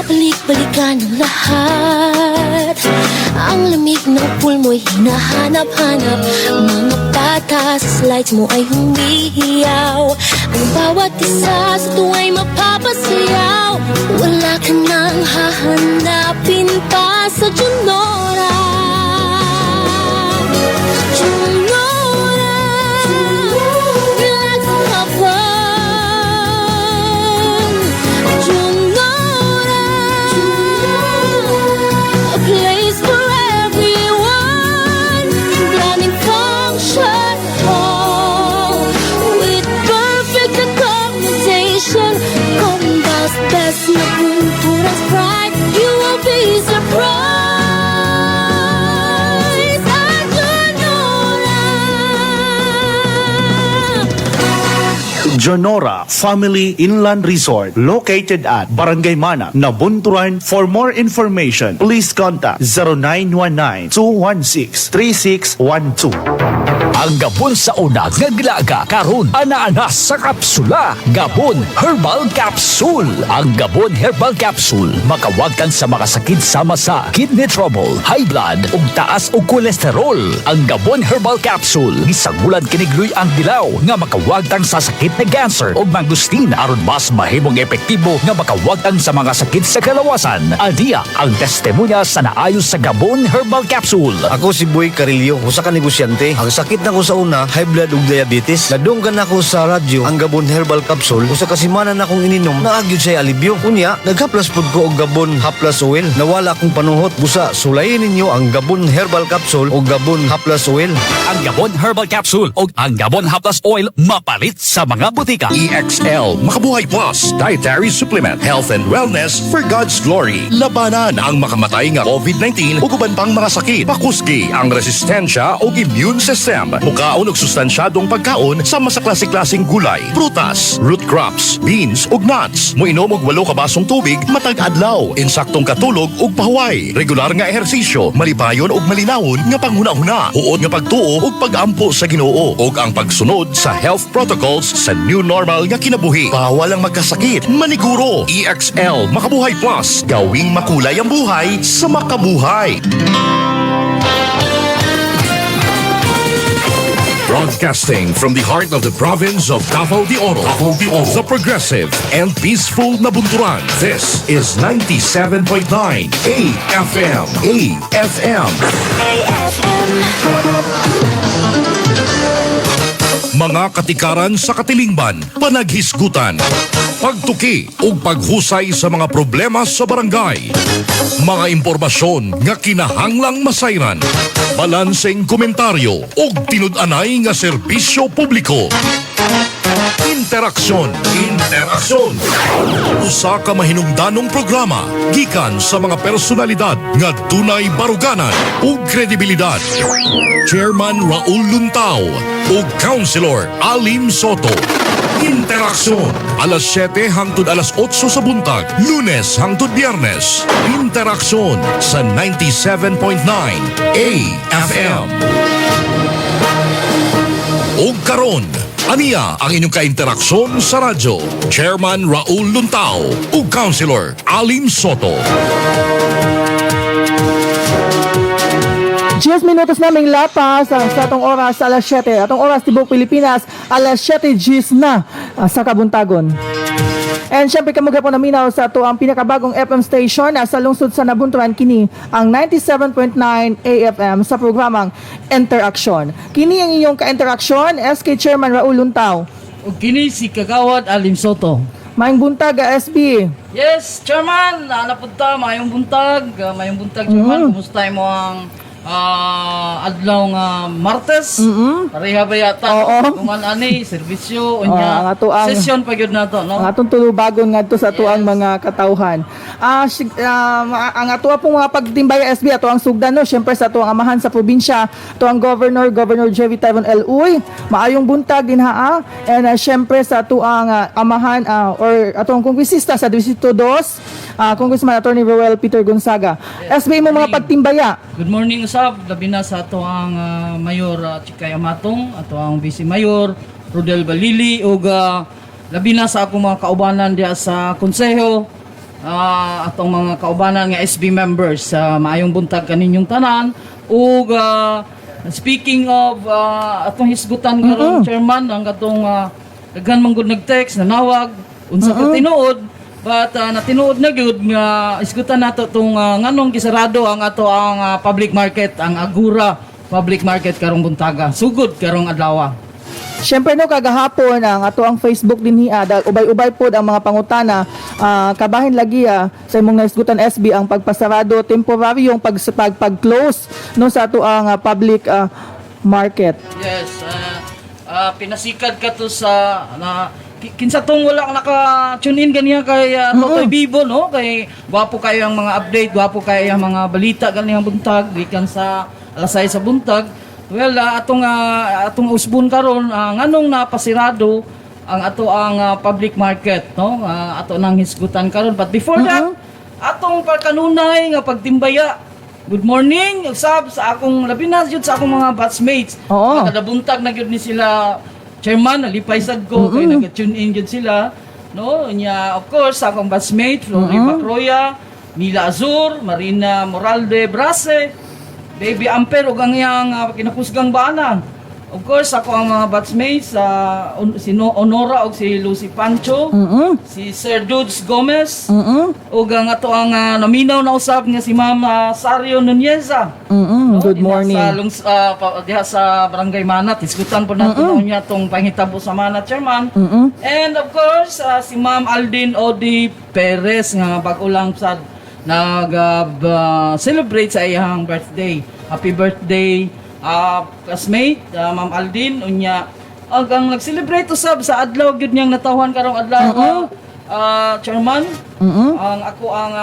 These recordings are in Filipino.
Balik-balikan ang lahat. Ang lamig ng pool mo'y hinahanap-hanap. Mga bata sa slides mo ay humihiyaw. Ang bawat isa sa tuwa'y mapapasayaw. Wala ka nang hahanapin pa sa Junora. Junora, relax and have fun. Junora, a place for everyone. Planning function hall with perfect accommodation. Combas best na kulturang pride. You will be surprised. Junora Family Inland Resort located at Barangay Mana, Nabunturan. For more information, please contact 0919-216-3612. Ang gabon sa una nga gilaga karon ana-ana sa kapsula. Gabon Herbal Capsule. Ang Gabon Herbal Capsule makawag kan sa makasakit sama sa kidney trouble, high blood ug taas og kolesterol. Ang Gabon Herbal Capsule gisagulan kinigluy ang dilaw nga makawag tang sa sakit na cancer ug mangustin aron mas mahimong epektibo nga makawag tang sa mga sakit sa kalawasan. Adiya ang testimonya sa naayos sa Gabon Herbal Capsule. Ako si Boy Carillo, usa ka negosyante. Ang sakit na ko sa una, high blood ug diabetes. Nadunggan ako sa radyo ang Gabon Herbal Capsule. Usa ka semana na akong ininom, naagyod siya alibyo. Unya, naghaplas pud ko og Gabon Haplas Oil. Nawala akong panuhot. Busa, sulayin ninyo ang Gabon Herbal Capsule o Gabon Haplas Oil. Ang Gabon Herbal Capsule o ang Gabon Haplas Oil mapalit sa mga butika. EXL Makabuhay Plus Dietary Supplement, Health and Wellness for God's Glory. Labanan ang makamatay nga COVID-19 ug uban pang mga sakit. Pakusgi ang resistensya o immune system. Mukaon og sustansyadong pagkaon sama sa klase-klaseng gulay, prutas, root crops, beans ug nuts. Moinom og 8 ka basong tubig matag adlaw. Insaktong katulog ug pahuway. Regular nga ehersisyo, malipayon ug malinawon nga panghuna-huna. Huod nga pagtuo ug pag-ampo sa Ginoo ug ang pagsunod sa health protocols sa new normal nga kinabuhi. Bawal ang magkasakit, maniguro. EXL Makabuhay Plus, gawing makulay ang buhay sa makabuhay. Broadcasting from the heart of the province of Davao de Oro, the progressive and peaceful Nabunturan. This is 97.9 AFM. AFM. Mga katikaran sa katilingban, panaghisgutan, pagtuki o paghusay sa mga problema sa barangay. Mga impormasyon nga kinahanglang masayran, balanseng komentaryo o tinud-anay nga serbisyo publiko. Interaksyon. Usa ka mahinungdanong programa gikan sa mga personalidad nga dunay baruganan ug kredibilidad. Chairman Raul Luntao ug Councilor Alim Soto. Interaksyon. Alas 7 hangtod alas 8 sa buntag, Lunes hangtod Biyernes. Interaksyon sa 97.9 AFM. O karon, aniya ang inyong kainteraksyon sa radyo. Chairman Raul Luntao ug Councilor Alim Soto. 10 minutos naming lapas sa atong oras alas 7. Atong oras tibok Pilipinas alas 7:10 na sa kabuntagon. And syempre kamuga po naminaw sa ato ang pinakabagong FM station sa lungsod sa Nabunturan kini ang 97.9 AFM sa programang Interaksyon. Kini ang inyong ka-interaksyon, SK Chairman Raul Luntao. O kini si Kagawad Alim Soto. Maayong buntag, SB. Yes, Chairman, napunta, mayong buntag, Chairman. Kumusta mo ang adlaw nga Martes? Pareha ba yata? Oo. Kuman ani, serbisyo, ang ato ang session pa gyud nato, no? Ang atong tulubagon ngadto sa ato ang mga katawhan. Ang ato pong mga pagtimbay SB ato ang sugdan no, syempre sa ato ang amahan sa probinsya, ato ang Governor Jerry Tavon L. Uy. Maayong buntag din ha. And syempre sa ato ang amahan or ato ang kongresista sa Distrito 2, Congressman Attorney Roel Peter Gonzaga. SB mo mga pagtimbaya. Good morning usab, labi na sa ato ang Mayor Chikay Amatong, ato ang Vice Mayor Rodel Balili ug labi na sa akong mga kaubanan diya sa konseho atong mga kaubanan nga SB members. Maayong buntag kaninyong tanan. Ug speaking of atong hisgutan karon chairman ang atong daghan man gud nag-text nanawag unsa ka tinuod but natinuod na gyud nga isgutan nato tong nganong gisarado ang ato ang public market, ang Agura public market karong buntaga. Sugod karong adlaw. Siyempre no, kagahapon ang ato ang Facebook din ubay-ubay pod ang mga pangutana, kabahin lagi sa imong naisgutan SB ang pagpasarado temporary yung pag-close no sa ato ang public market. Yes, pinasikad ka to sa kinsa tong wala naka-tune in ganiya kay Totoy Bibo no, kay gwapo kayo ang mga update, gwapo kayo ang mga balita ganihang buntag gikan sa alas 6 sa buntag. Well, atong usbon karon nganong napasirado ang ato ang public market no, ato nang hisgutan karon. But before that, atong pagkanunay nga pagtimbaya. Good morning, usab sa akong labi na jud sa akong mga batchmates. Oo. Kada buntag na gyud ni sila chairman, nalipay sad ko kay nag-tune in gyud sila no. Nya of course sa akong batchmate Flori Pacroya, Mila Azur, Marina Moralde Brase, Baby Amper ug ang iyang kinakusgang bana. Of course ako ang mga batchmates si Honora ug si Lucy Pancho, si Sir Dudes Gomez, ug ang ato ang naminaw na usab nga si Ma'am Sario Nuneza. No? Good morning. Diha sa Barangay Manat, isgutan po nato niya tong panghitabo sa Manat chairman. And of course si Ma'am Aldin Odi Perez nga bag-ulang sad nag-celebrate sa iyang birthday. Happy birthday, classmate, Ma'am Aldin. Unya, ang nag-celebrate usab sa adlaw, gyud niyang natawhan karong adlaw, chairman. Ang ako ang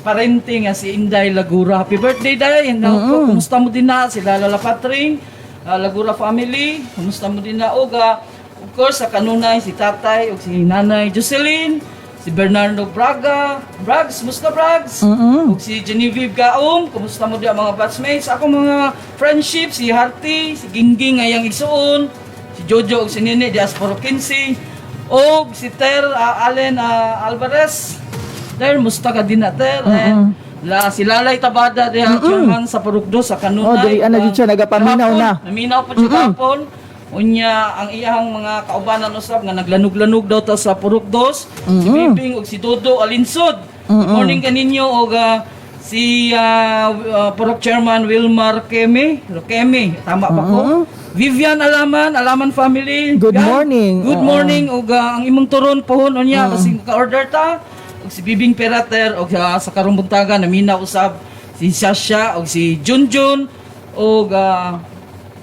parente nga si Inday Lagura. Happy birthday, Day. Kumusta mo din na sila Lola Patring, Lagura family. Kumusta mo din na, Oga. Of course, sa kanunay, si tatay o si nanay Jocelyn, si Bernardo Brags, musta Brags? Ug si Genevieve Gaong, kumusta mo di ang mga batchmates? Ako mga friendship, si Harty, si Gingging ngayang igsuon, si Jojo ug si Nene Diaspora 15, ug si Ter Allen Alvarez. Ter, musta ka din na Ter? And si Lalay Tabada diha chairman sa Purugdo sa kanunay. Dili ana jud siya nagapaminaw na. Naminaw po siya kapon. Unya ang iyang mga kaubanan usab nga naglanog-lanog daw ta sa Purukdos, si Bibing ug si Dodo Alinsod. Good morning kaninyo og si Purok Chairman Wilmar Rokeme, tama ba ko? Vivian Alaman family. Good morning. Good morning ug ang imong turon pohon unya kasi ka-order ta ug si Bibing Perater ug sa karong buntaga namina usab si Sasha ug si Junjun ug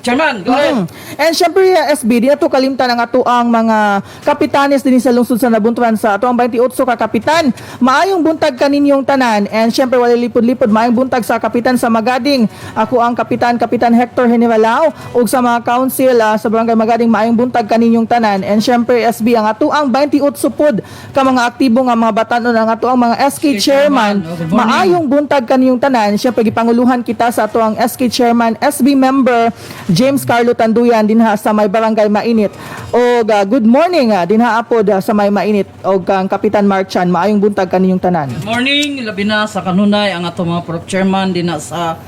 Chairman, go ahead. And syempre SB, di ato kalimtan ang ato ang mga kapitanes din sa lungsod sa Nabunturan sa ato ang 28 ka kapitan. Maayong buntag kaninyong tanan and syempre wala lipod-lipod maayong buntag sa kapitan sa Magading. Ako ang Kapitan Hector Generalao ug sa mga council sa Barangay Magading maayong buntag kaninyong tanan. And syempre SB, ang ato ang 28 supod ka mga aktibo nga mga batanon ang ato ang mga SK chairman. Maayong buntag kaninyong tanan. Syempre gipanguluhan kita sa ato ang SK chairman, SB member James Carlo Tanduyan dinha sa may Barangay Mainit. O good morning dinha apod sa may Mainit o kang Kapitan Mark Chan. Maayong buntag kaninyong tanan. Good morning, labi na sa kanunay ang ato mga Purok Chairman dinha sa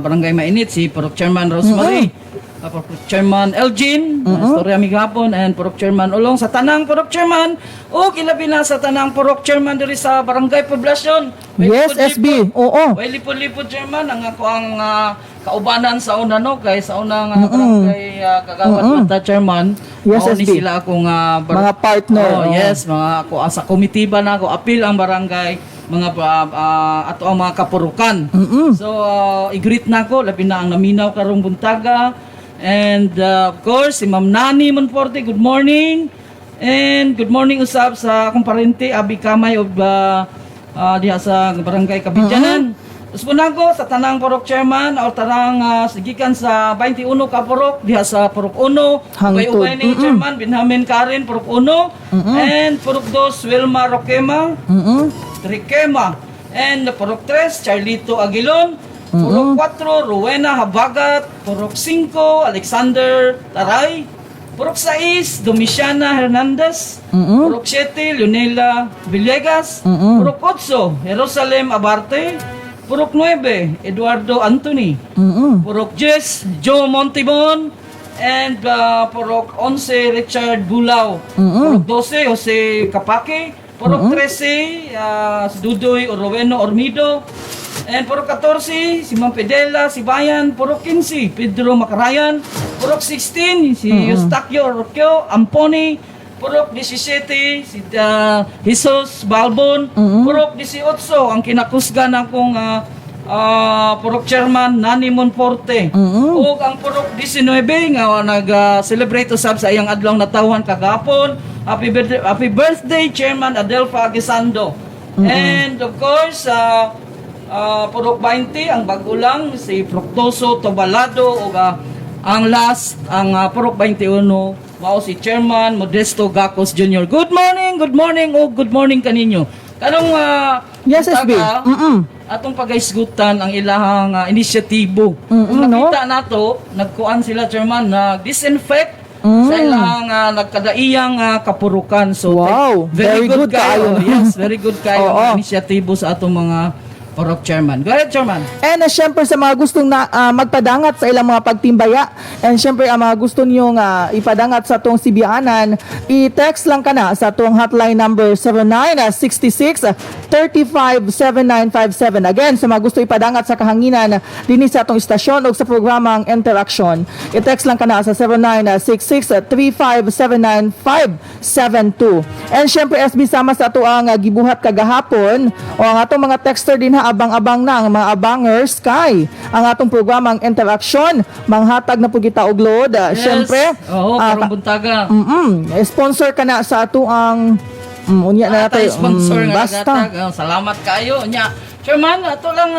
Barangay Mainit, si Purok Chairman Rosemary, Purok Chairman Elgin, Storya Migapon, and Purok Chairman Ulong sa tanang Purok Chairman o ilabi na sa tanang Purok Chairman diri sa Barangay Poblasyon. Yes, SB. Oo. Way lipod-lipod Chairman ang ako ang kaubanan sa una no kay sa unang barangay kagawad mata Chairman. Yes, mao ni SB. sila akong Mga partner. Oh, yes, mga ako sa komitiba na ako apil ang barangay mga ato ang mga kapurukan. So i-greet na ako labi na ang naminaw karong buntaga. And of course, si Ma'am Nani Monforte, good morning. And good morning usab sa akong parente Abi Kamay of diha sa Barangay Kabidyanan. Uspunan ko sa tanang Purok Chairman o tanang sigikan sa 21 ka Purok diha sa Purok 1. Hangtod. Ubay ni Chairman Benjamin Karen Purok 1 and Purok 2 Wilma Rokema. Trikema. And Purok 3 Charlito Aguilon. Purok 4 Rowena Habagat. Purok 5 Alexander Taray. Purok 6, Domiciana Hernandez. Purok 7, Leonela Villegas. Purok 8, Jerusalem Abarte. Purok 9, Eduardo Anthony. Purok 10, Joe Montibon. And Purok 11, Richard Bulao. Purok 12, Jose Capake. Purok 13, si Dudoy Oroweno Ormido. And Purok 14, si Ma'am Pedela, si Bayan. Purok 15, Pedro Macarayan. Purok 16, si Eustaquio Roquio Amponi. Purok 17, si Jesus Balbon. Purok 18, ang kinakusga na kong Purok Chairman Nani Monforte. O ang Purok 19 nga nag-celebrate usab sa iyang adlaw natawhan kagapon. Happy birthday Chairman Adelfa Aguisando. And of course, Purok 20 ang bagulang si Fructoso Tobalado o ang last ang Purok 21 mao si Chairman Modesto Gacos Jr. Good morning kaninyo. Kanong Yes, SB. atong pagaisgutan ang ilahang inisyatibo. Kung nakita nato, nagkuan sila Chairman nag-disinfect sa ilang nagkadaiyang kapurukan. So Wow, very good kayo. Yes, very good kayo Oo. ang inisyatibo sa atong mga Purok Chairman. Go ahead, Chairman. And syempre sa mga gustong magpadangat sa ilang mga pagtimbaya, and syempre ang mga gusto niyong ipadangat sa tong sibianan, i-text lang ka na sa tong hotline number 0966-357957. Again, sa mga gusto ipadangat sa kahanginan dinhi sa atong istasyon o sa programang Interaction, i-text lang ka na sa 0966-357957. And syempre SB sama sa ato ang gibuhat kagahapon o ang atong mga texter din abang-abang na ang mga abangers kay ang atong programang Interaction manghatag na po kita og load. Syempre, Oo, karong buntaga. sponsor ka na sa ato ang unya na natin. Sponsor nga Basta. nagatag. Salamat kayo. Nya, Chairman, ato lang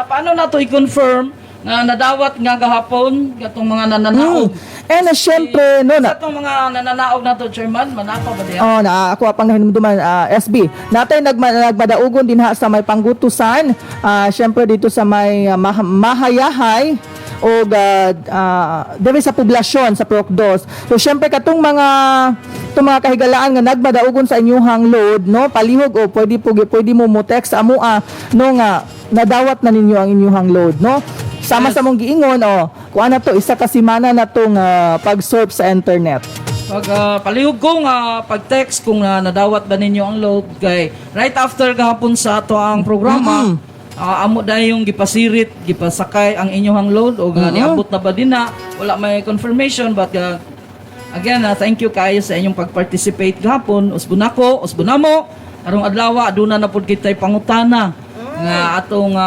paano nato i-confirm na nadawat nga gahapon katong mga nananaog. And syempre, no na. Sa itong mga nananaog na to, Chairman, manapa ba diya? Oh, na ako pang nahinumduman SB. Natay nagmadaugon din ha sa may panggutusan. Syempre dito sa may Mahayahay o diri sa poblasyon sa Purok 2. So syempre katong mga kahigalaan nga nagmadaugon sa inyuhang load, no, palihog o pwede mo text amo no nga nadawat na ninyo ang inyuhang load, no. Sama sa mong giingon kuan na to isa ka semana na tong pag-surf sa internet. Pag palihog ko nga pag-text kung nadawat ba ninyo ang load kay right after gahapon sa ato ang programa, amo dahil yung gipasirit, gipasakay ang inyong load o niabot na ba din na wala may confirmation but again, thank you kayo sa inyong pag-participate gahapon. Usbunako, usbunamo, arong adlaw aduna na pud kitay pangutana nga atong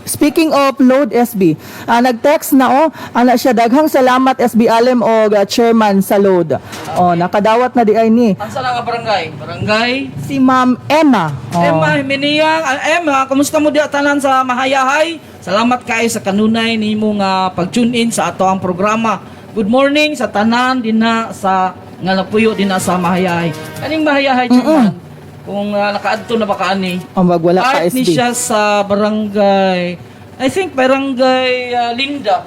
Speaking of load SB, nag-text na ana siya daghang salamat SB Alem o chairman sa load. Nakadawat na di ay ni ansa na nga barangay? Barangay si Ma'am Emma. Emma Himeniyang. Emma, kumusta mo di tanan sa Mahayahay? Salamat kayo sa kanunay nimo nga pag-tune in sa ato ang programa. Good morning sa tanan dinha sa nga napuyo dinha sa Mahayahay. Kaning Mahayahay Chairman? Kung nakaadto na ba kaani? Wala pa Art ni SB. siya sa barangay, I think barangay Linda.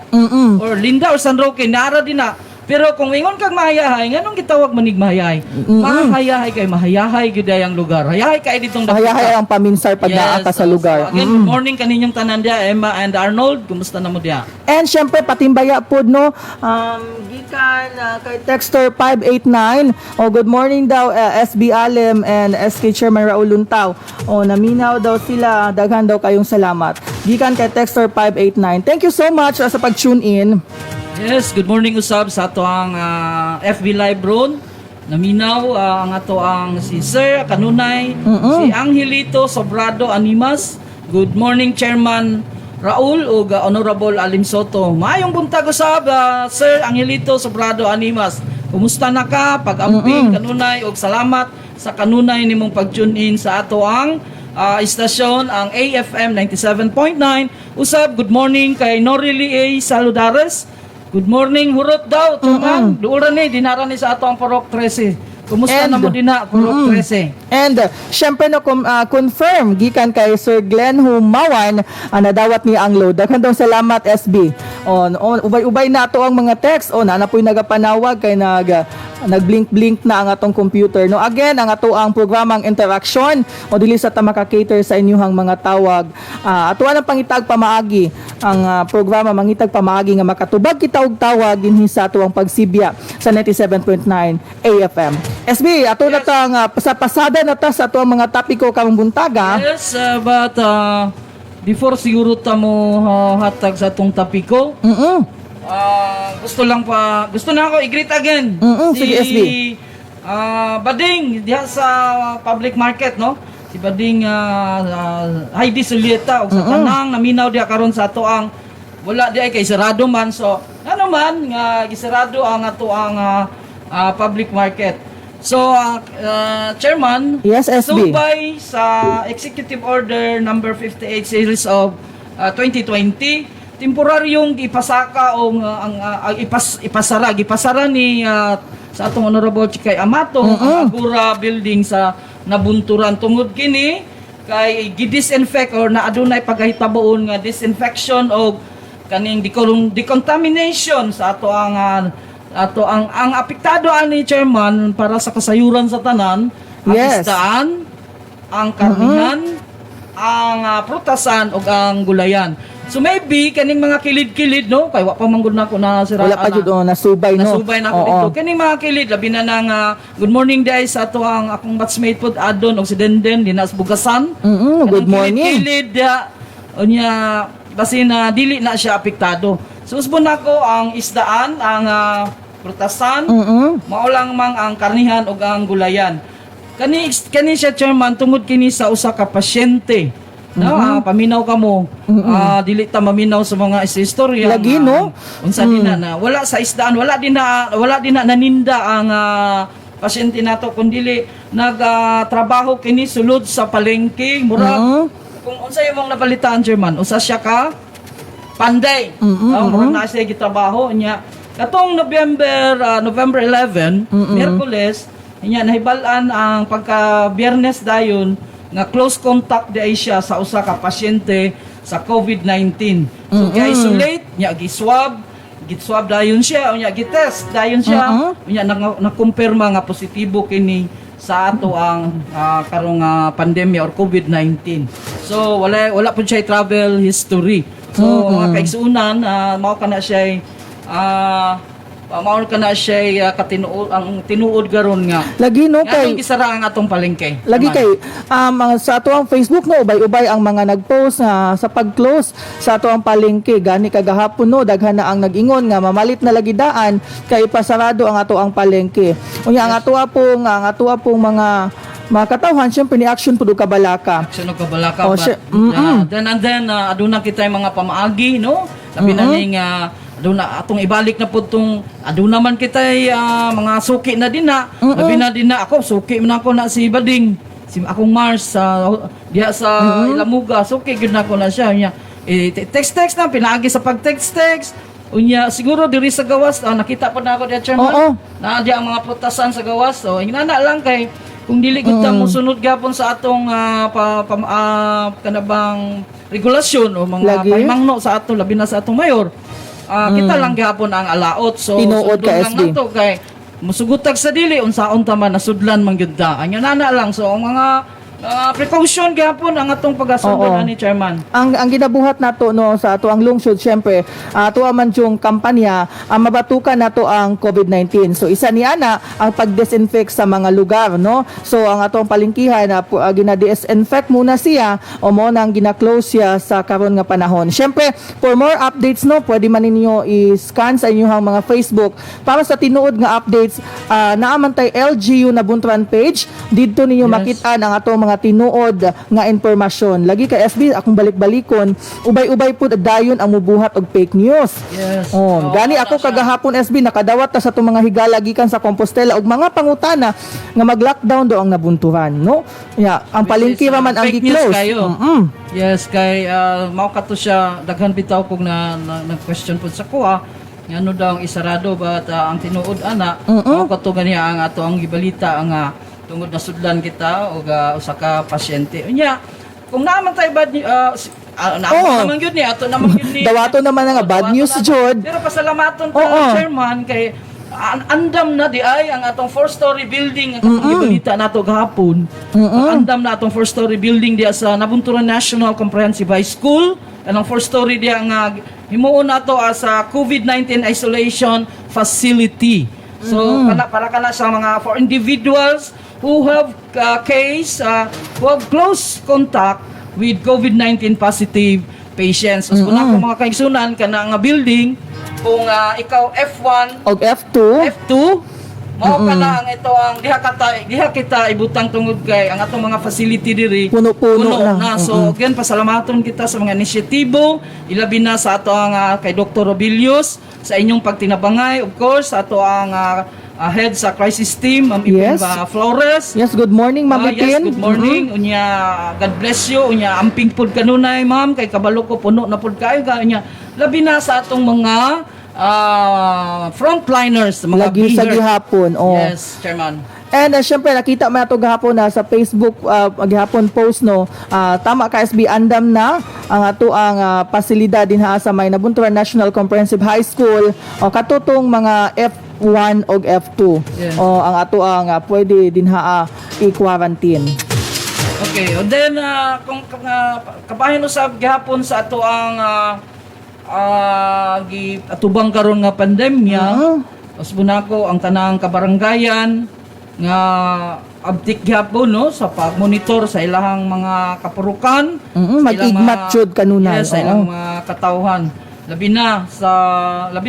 Or Linda or San Roque, naara din na. Pero kung ingon kang mahayahay, nganong gitawag manig mahayahay? Mahayahay kay mahayahay gyud ang lugar. Hayahay kay ditong Hayahay ang paminsar pag naa ka sa lugar. So again, good morning kaninyong tanan dia, Emma and Arnold. Kumusta na mo dia? And syempre patimbaya pod no gikan kay texter 589 good morning daw SB Alem and SK Chairman Raul Luntaw. Naminaw daw sila, daghan daw kayong salamat. Gikan kay texter 589. Thank you so much sa pag-tune in. Yes, good morning usab sa ato ang FB Live ron. Naminaw ang ato ang si Sir Kanunay, si Angelito Sobrado Animas. Good morning Chairman Raul o Honorable Alim Soto. Maayong buntag usab Sir Angelito Sobrado Animas. Kumusta na ka? Pag-amping kanunay og salamat sa kanunay nimong pag-tune in sa ato ang istasyon ang AFM 97.9. Usab good morning kay Norily A. Saludares. Good morning, hurot daw, Chairman. Duuran ni, dinara ni sa ato ang Purok 13. Kumusta na mo din na, Purok 13? And syempre no confirm gikan kay Sir Glenn Humawan nadawat ni ang load. Daghang daw salamat SB. Ubay-ubay na ato ang mga text. Na po'y nagapanawag kay nag-blink-blink na ang atong computer. No, again, ang ato ang programang interaction dili sa ta maka-cater sa inyong mga tawag. Ato ang pangitag pamaagi ang programa mangitag pamaagi nga makatubag kita og tawag dinhi sa ato ang pagsibya sa 97.9 AFM. SB, ato na tang pasada na ta sa ato ang mga topiko karong buntaga. Yes, but before siguro ta mo hatag sa atong topiko. Gusto na ako i-greet again. Sige, SB. Bading diha sa public market, no? Si Bading Heidi Sulieta og sa tanang naminaw diha karon sa ato ang wala di ay kay sarado man, so ano man nga gisarado ang ato ang public market. So Chairman, Yes, SB. subay sa Executive Order number 58 series of 2020, temporaryong ipasaka o ipasara ni sa atong Honorable Chikay Amatong ang Agura building sa Nabunturan tungod kini kay gi-disinfect or na adunay pagahitaboon nga disinfection o kaning decontamination sa ato ang apektado ani Chairman para sa kasayuran sa tanan, ang Yes. isdaan, ang karnihan, ang prutasan ug ang gulayan. So maybe kaning mga kilid-kilid, no, kay wa pa manggod na ko na sira Wala pa jud nasubay no. nasubay na ako Oo. dito. Kaning mga kilid labi na nang good morning day sa ato ang akong batchmate pod adon og si Denden dinas Bugasan. Good morning. Kilid unya basin na dili na siya apektado. So usbon nako ang isdaan, ang prutasan, mao lang mang ang karnihan ug ang gulayan. Kani siya Chairman tungod kini sa usa ka pasyente. No, paminaw ka mo. Dili ta maminaw sa mga istorya. Lagi, no? Unsa din na wala sa isdaan, wala din na naninda ang pasyente nato kundi nagtrabaho kini sulod sa palengke, murag kung unsa imong nabalitaan Chairman, usa siya ka panday. Murag na siya gitrabaho niya. Katong November 11, Miyerkules, niya nahibalan ang pagka Biyernes dayon nga close contact di siya sa usa ka pasyente sa COVID-19. So gi-isolate, niya gi-swab dayon siya, niya gi-test dayon siya, niya na-kumpirma nga positibo kini sa ato ang karong pandemya or COVID-19. So wala pud siya travel history. So mga kaigsuunan, mao kana siya katinuod ang tinuod garon nga. Lagi no Nga atong kay gisara ang atong palengke. Lagi kay sa ato ang Facebook no ubay-ubay ang mga nag-post sa pag-close sa ato ang palengke gani kagahapon no daghan na ang nag-ingon nga mamalit na lagi daan kay pasarado ang ato ang palengke. Unya ang ato pong mga katawhan syempre ni action pud kabalaka. Action og kabalaka ba? Then aduna kita yung mga pamaagi, no? Labi na ning aduna atong ibalik na pud tong aduna man kita mga suki na din na. Labi na din na ako suki man ako na si Bading. Si akong Mars diha sa Ilamuga, suki gyud na ako na siya niya. Text na pinaagi sa pag-text. Unya siguro diri sa gawas nakita pa na ako diha Chairman. Na diha ang mga prutasan sa gawas. So inana lang kay kung dili gud ta mo sunod gapon sa atong kanabang regulasyon o mga pahimangno sa ato labi na sa atong mayor. Kita lang gihapon ang alaot. So Tinuod ka, lang SB. nato kay musugutag sa dili unsaon ta man nasudlan man gyud ta. Anya nana lang so ang mga precaution gihapon ang atong pagasundo ni Chairman. Ang ginabuhat nato no sa ato ang lungsod syempre ato man yung kampanya mabatukan nato ang COVID-19. So isa ni ana ang pag-disinfect sa mga lugar no. So ang atong palengkihan gina-disinfect muna siya o mo nang gina-close siya sa karon nga panahon. Syempre for more updates no pwede man ninyo i-scan sa inyong mga Facebook para sa tinuod nga updates naaman tay LGU na Bunturan page didto ninyo makita ang atong mga tinuod nga impormasyon. Lagi ka SB akong balik-balikon, ubay-ubay pud dayon ang mubuhat og fake news. Yes. Gani ako kagahapon SB nakadawat ta sa itong mga higala gikan sa Compostela og mga pangutana nga mag-lockdown do ang Nabunturan, no? Ang palengke man ang Fake news gi-close. kayo. Yes, kay mao kato siya daghan bitaw kog na question pud sa kuha. Ngano daw ang isarado but ang tinuod ana mao kato ganiya ang ato ang gibalita ang tungod na sudlan kita o usa ka pasyente. Unya, kung naaman tayo ba naman yun ni ato naman yun ni Dawato naman nga bad Dawato news naman. jud. Pero pasalamaton ta Oo. chairman kay andam na di ay ang atong 4-story building ang atong gibalita nato gahapon. Andam na atong 4-story building diya sa Nabunturan National Comprehensive High School. Anong 4-story diya nga himuon nato as a COVID-19 isolation facility. So para kana sa mga for individuals who have case who have close contact with COVID-19 positive patients. So kung ako mga kaigsunan kana nga building kung ikaw F1 Og F2. F2 mao ka na ang ito ang diha kita ibutang tungod kay ang atong mga facility diri Puno-puno na. so again pasalamaton kita sa mga inisyatibo ilabi na sa ato ang kay Dr. Robilius sa inyong pagtinabangay of course sa ato ang head sa crisis team Ma'am Yes. Ipin Flores. Yes, good morning, Ma'am Yes, Ipin. good morning. Unya, God bless you. Unya, amping pud kanunay, ma'am. Kay kabalo ko puno na pud kayo. Unya, labi na sa atong mga frontliners, mga Lagi sa bearer. gihapon. Oh. Yes, Chairman. And syempre nakita man ato gahapon na sa Facebook gihapon post no, tama ka SB andam na ang ato ang pasilidad dinha sa may Nabunturan National Comprehensive High School o katutong mga F1 og F2. Yes. O ang ato ang pwede dinha i-quarantine. Okay, and then kung kabahin usab gihapon sa ato ang atubang karon nga pandemya, Asbunako ang tanang kabaranggayan nga abtik gyapon no sa pagmonitor sa ilahang mga kapurukan, sa ilang mag-igmat mga- jud kanunay. Yes, sa ilang mga katawhan. Labi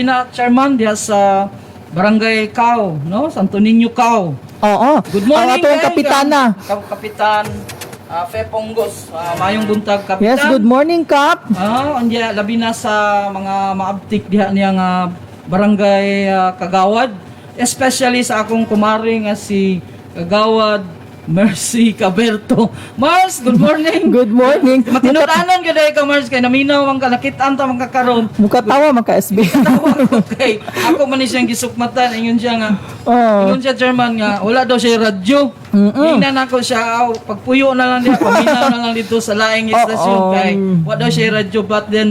na chairman diha sa Barangay Cao, no? Santo Niño Cao. Oo. Good morning, Ang ato ang kay, kapitana. Kapitan Fe Ponggos. Mayong buntag, Kapitan. Yes, good morning, Kap. Andya, labi na sa mga maabtik diha niya nga barangay Kagawad. Especially sa akong kumaring nga si Kagawad Mercy Caberto. Mars, good morning. Good morning. Matinutanon gud ka Mars kay naminaw ang kanakitaan ta mga karon. Mukatawa man ka SB. Okay. Ako man ni siyang gisukmatan ingon siya nga. Oh. Ingon siya German nga wala daw siya radyo. Ingnan ako siya pagpuyo na lang diha paminaw na lang dito sa laing istasyon kay wala daw siya radyo but then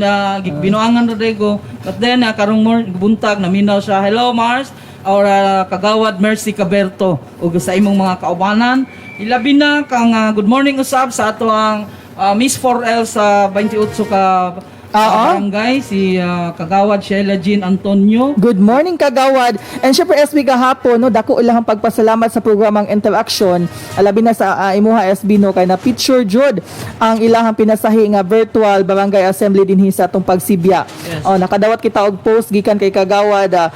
binuangan Rodrigo but then karong buntag naminaw siya. Hello Mars or Kagawad Mercy Caberto ug sa imong mga kaubanan ilabi na kang good morning usab sa ato ang Miss 4L sa 28 ka barangay si Kagawad Sheila Jean Antonio. Good morning, Kagawad. And syempre, SB gahapon, no, dako ilang pagpasalamat sa programang Interaction. Alabi na sa imuha SB, no, kay na picture jud ang ilahang pinasahi nga virtual barangay assembly dinhi sa atong pagsibya. Yes. Nakadawat kita og post gikan kay Kagawad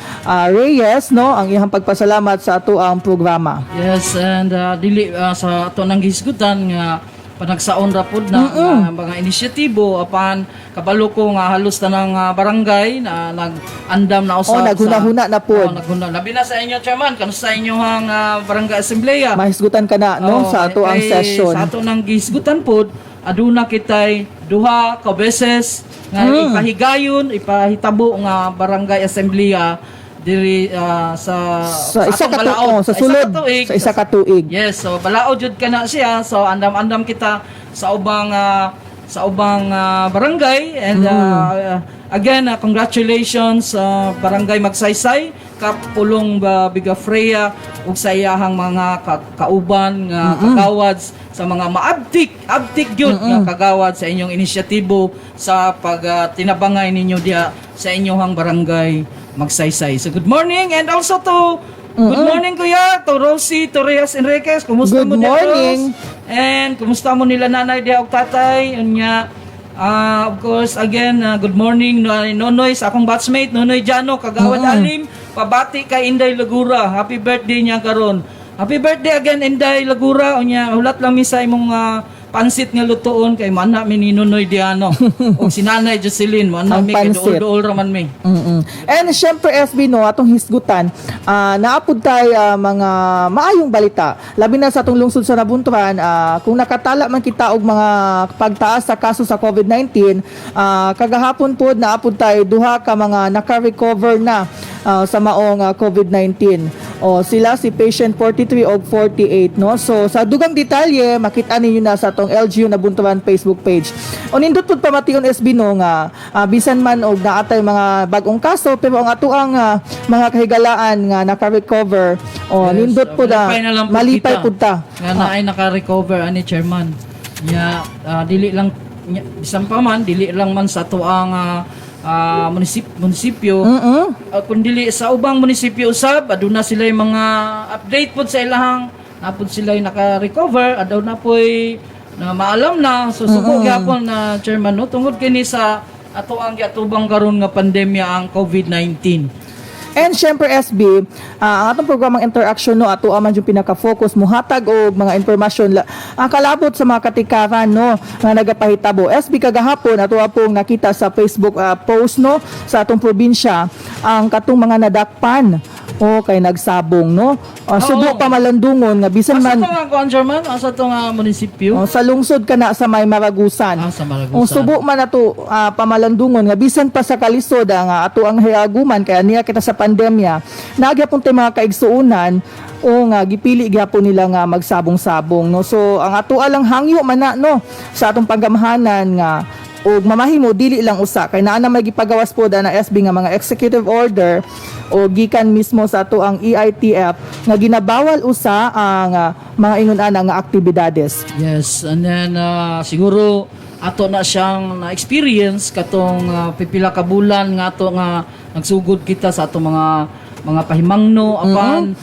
Reyes, no, ang ihang pagpasalamat sa ato ang programa. Yes, and dili sa ato nang hisgutan nga panagsaon ra pud na mga inisyatibo apan kabalo ko nga halos tanang barangay na nag-andam na usab naghuna-huna na pud. naghuna. Labi na sa inyo chairman kanusta inyohang barangay assembleya. Mahisgutan ka na, no, sa ato ang kay session. Sa ato nang gisgutan pod aduna kitay duha ka beses nga ipahitabo nga barangay assembleya diri sa isa atong ka balaod. sa sulod, sa isa ka tuig. Yes, so balaod jud kana siya. So andam-andam kita sa ubang barangay and again congratulations Barangay Magsaysay Kapulong Biga Freya ug sa iyahang mga kauban nga kagawads sa mga abtik gyud nga kagawad sa inyong inisyatibo sa pagtinabangay ninyo diha sa inyong barangay Magsaysay. So good morning and also to good morning kuya to Rosie Torres Enriquez. Kumusta Good mo diha, morning. Rose? And kumusta mo nila nanay diha ug tatay? Unya of course again good morning Nonoy sa akong batchmate Nonoy Jano Kagawad Alim. Pabati kay Inday Lagura. Happy birthday niya karon. Happy birthday again Inday Lagura. Unya hulat lang mi sa imong pansit nga lutoon kay mana mi ni Nonoy Diano o si Nanay Jocelyn mana Ang mi kay pansit. dool raman mi. And syempre SB, no, atong hisgutan, naapod tayo mga maayong balita. Labi na sa atong lungsod sa Nabunturan, kung nakatala man kita og mga pagtaas sa kaso sa COVID-19, kagahapon pod naapod tayo duha ka mga naka-recover na sa maong COVID-19. O sila si patient 43 o 48 no. So sa dugang detalye makita ninyo na sa tong LGU na Bunturan Facebook page. O nindot pud pamation SB no nga bisan man og naatay mga bagong kaso pero ang ato ang mga kahigalaan nga naka-recover o nindot pud malipay na lang pud malipay kita. pud ta. Nga na ay naka-recover ani chairman. Nya dili lang bisan pa man dili lang man sa tuang munisipyo. Kung dili sa ubang munisipyo usab aduna sila mga update pud sa ilahang napud sila naka-recover aduna poy na maalam na so suko gyapon na chairman no tungod kini sa ato ang giatubang karon nga pandemya ang COVID-19. And syempre SB, ang atong programang interaction no ato man yung pinaka-focus muhatag og mga impormasyon kalabot sa mga katikaran no nga nagapahitabo. SB kagahapon ato pong nakita sa Facebook post no sa atong probinsya ang katong mga nadakpan o kay nagsabong no. Subo pa malandungon nga bisan Asa man to nga chairman asa to nga munisipyo? sa lungsod kana sa May Maragusan. Sa Maragusan. O subo man ato pamalandungon nga bisan pa sa kalisod nga ato ang hiaguman kaya niya kita sa pandemya nagyapon tay mga kaigsuunan o nga gipili gyapon nila nga magsabong-sabong no. So ang ato alang hangyo man na no sa atong panggamhanan nga o mamahimo dili lang usa kay naa na may gipagawas po na SB nga mga executive order o gikan mismo sa ato ang EITF nga ginabawal usa ang mga ingon-ana nga aktibidades. Yes, and then siguro ato na siyang na-experience katong pipila ka bulan nga ato nga nagsugod kita sa ato mga pahimangno apan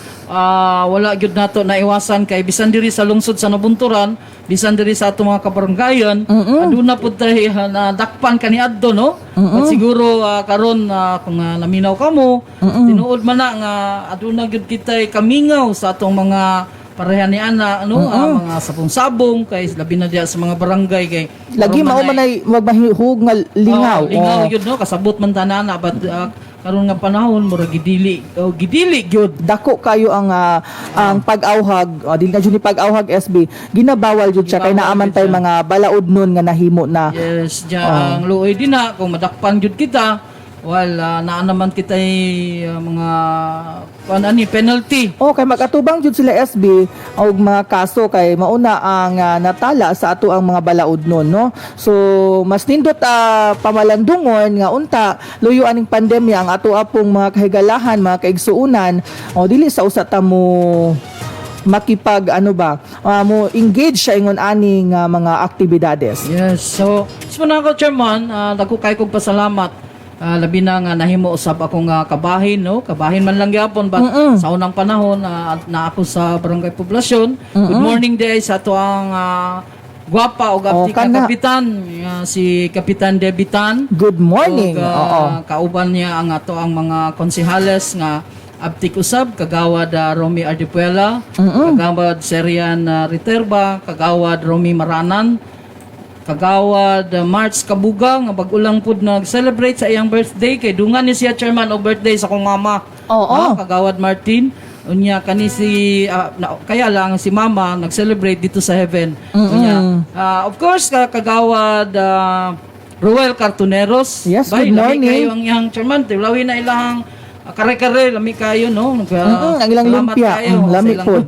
wala gyud nato naiwasan kay bisan diri sa lungsod sa Nabunturan bisan diri sa ato mga kabaranggayan aduna pud tay na dakpan kaniadto no at siguro karon kung naminaw kamo tinuod man na nga aduna gyud kitay kamingaw sa atong mga pareha ni ana ano mga sabong-sabong kay labi na diya sa mga barangay kay Lagi mao man ay magmahihug nga lingaw. lingaw gyud no kasabot man tanana but karon nga panahon murag gidili gyud. Dako kayo ang pag-awhag dili na jud ni pag-awhag SB ginabawal jud siya kay naaman tay mga balaod nun nga nahimo na. Yes, diya ang luoy din na kung madakpan jud kita wala naa naman kitay mga penalty. Kay magatubang jud sila SB og mga kaso kay mauna ang natala sa ato ang mga balaod nun no. So mas nindot pamalandungon nga unta luyo aning pandemya ang ato apong mga kahigalahan mga kaigsuunan dili sa usa ta mo makipag mo engage sa ingon aning mga aktibidades. Yes, so ako chairman dako kay kog pasalamat labi na nga nahimo usab akong kabahin no kabahin man lang gyapon but sa unang panahon na ako sa barangay poblasyon. Good morning day sa ato ang gwapa o gapti kapitan si Kapitan Debitan. Good morning. Kauban niya ang ato ang mga konsehales nga abtik usab kagawad Romy Ardipuela, kagawad Serian Riterba, kagawad Romy Maranan, kagawad March Kabuga nga bag-ulang pud nag-celebrate sa iyang birthday kay dungan ni siya chairman o birthday sa kong mama. Kagawad Martin unya kani si kaya lang si mama nag-celebrate dito sa heaven. Unya of course kagawad Roel Cartoneros. Yes, good morning. Kayo ang iyang chairman tilawin na ilang kare-kare lami kayo no. Ang ilang lumpia. Lami po.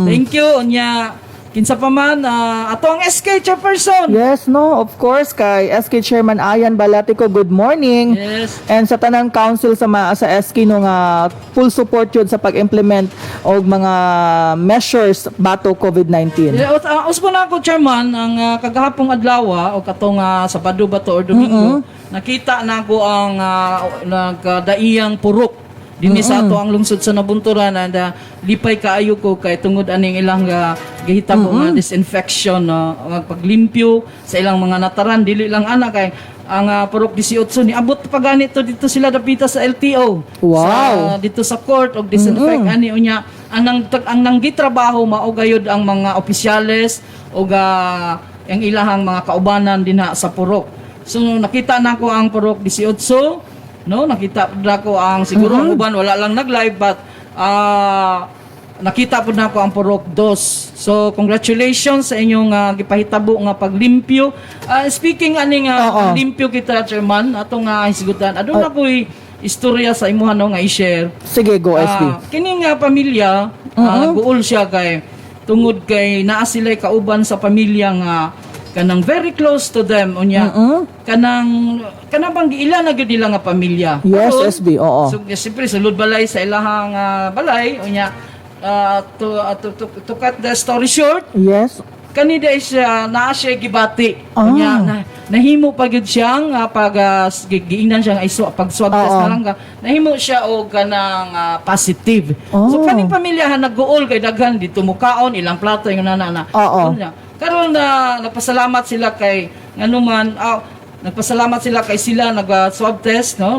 Thank you unya kinsa pa man ato ang SK chairperson. Yes, no, of course kay SK Chairman Ayan Balatico, good morning. Yes. And sa tanang council sa SK no nga full support yun sa pag-implement og mga measures bato COVID-19. Uspo na ako chairman ang kagahapong adlaw o katong Sabado ba to or Domingo nakita na ko ang nagdaiyang purok dinhi sa ato ang lungsod sa Nabunturan and lipay kaayo ko kay tungod aning ilang gihitabo nga disinfection paglimpyo sa ilang mga nataran dili lang ana kay ang purok 18 ni abot pa ganito dito sila dapita sa LTO. Wow. Dito sa court og disinfect ani unya ang nanggitrabaho mao gayud ang mga opisyales og ang ilahang mga kaubanan dinha sa purok. So nakita nako ang purok 18 no nakita pud nako ang siguro ang uban wala lang nag-live but nakita pud nako ang purok 2. So congratulations sa inyong gipahitabo nga paglimpyo. Speaking aning limpyo kita chairman atong hisgutan aduna koy istorya sa imuha no nga i-share. Sige, go SB. Kini nga pamilya, guol siya kay tungod kay naa sila kauban sa pamilya nga kanang very close to them unya kanang bang ilan na gyud nila nga pamilya. Yes, Karon, SB, oo. So siyempre sulod balay sa ilahang balay unya to cut the story short, Yes. kanida siya naa siya gibati Ah. unya nahimo pa gyud siyang pag giingnan siya nga pag swab test Oo. na lang nahimo siya og kanang positive. Oh. So kaning pamilyahan nagguol kay daghan dito mukaon ilang plato yung nana. Oo. Karon na nagpasalamat sila kay nganuman nagpasalamat sila kay sila nag-swab test, no?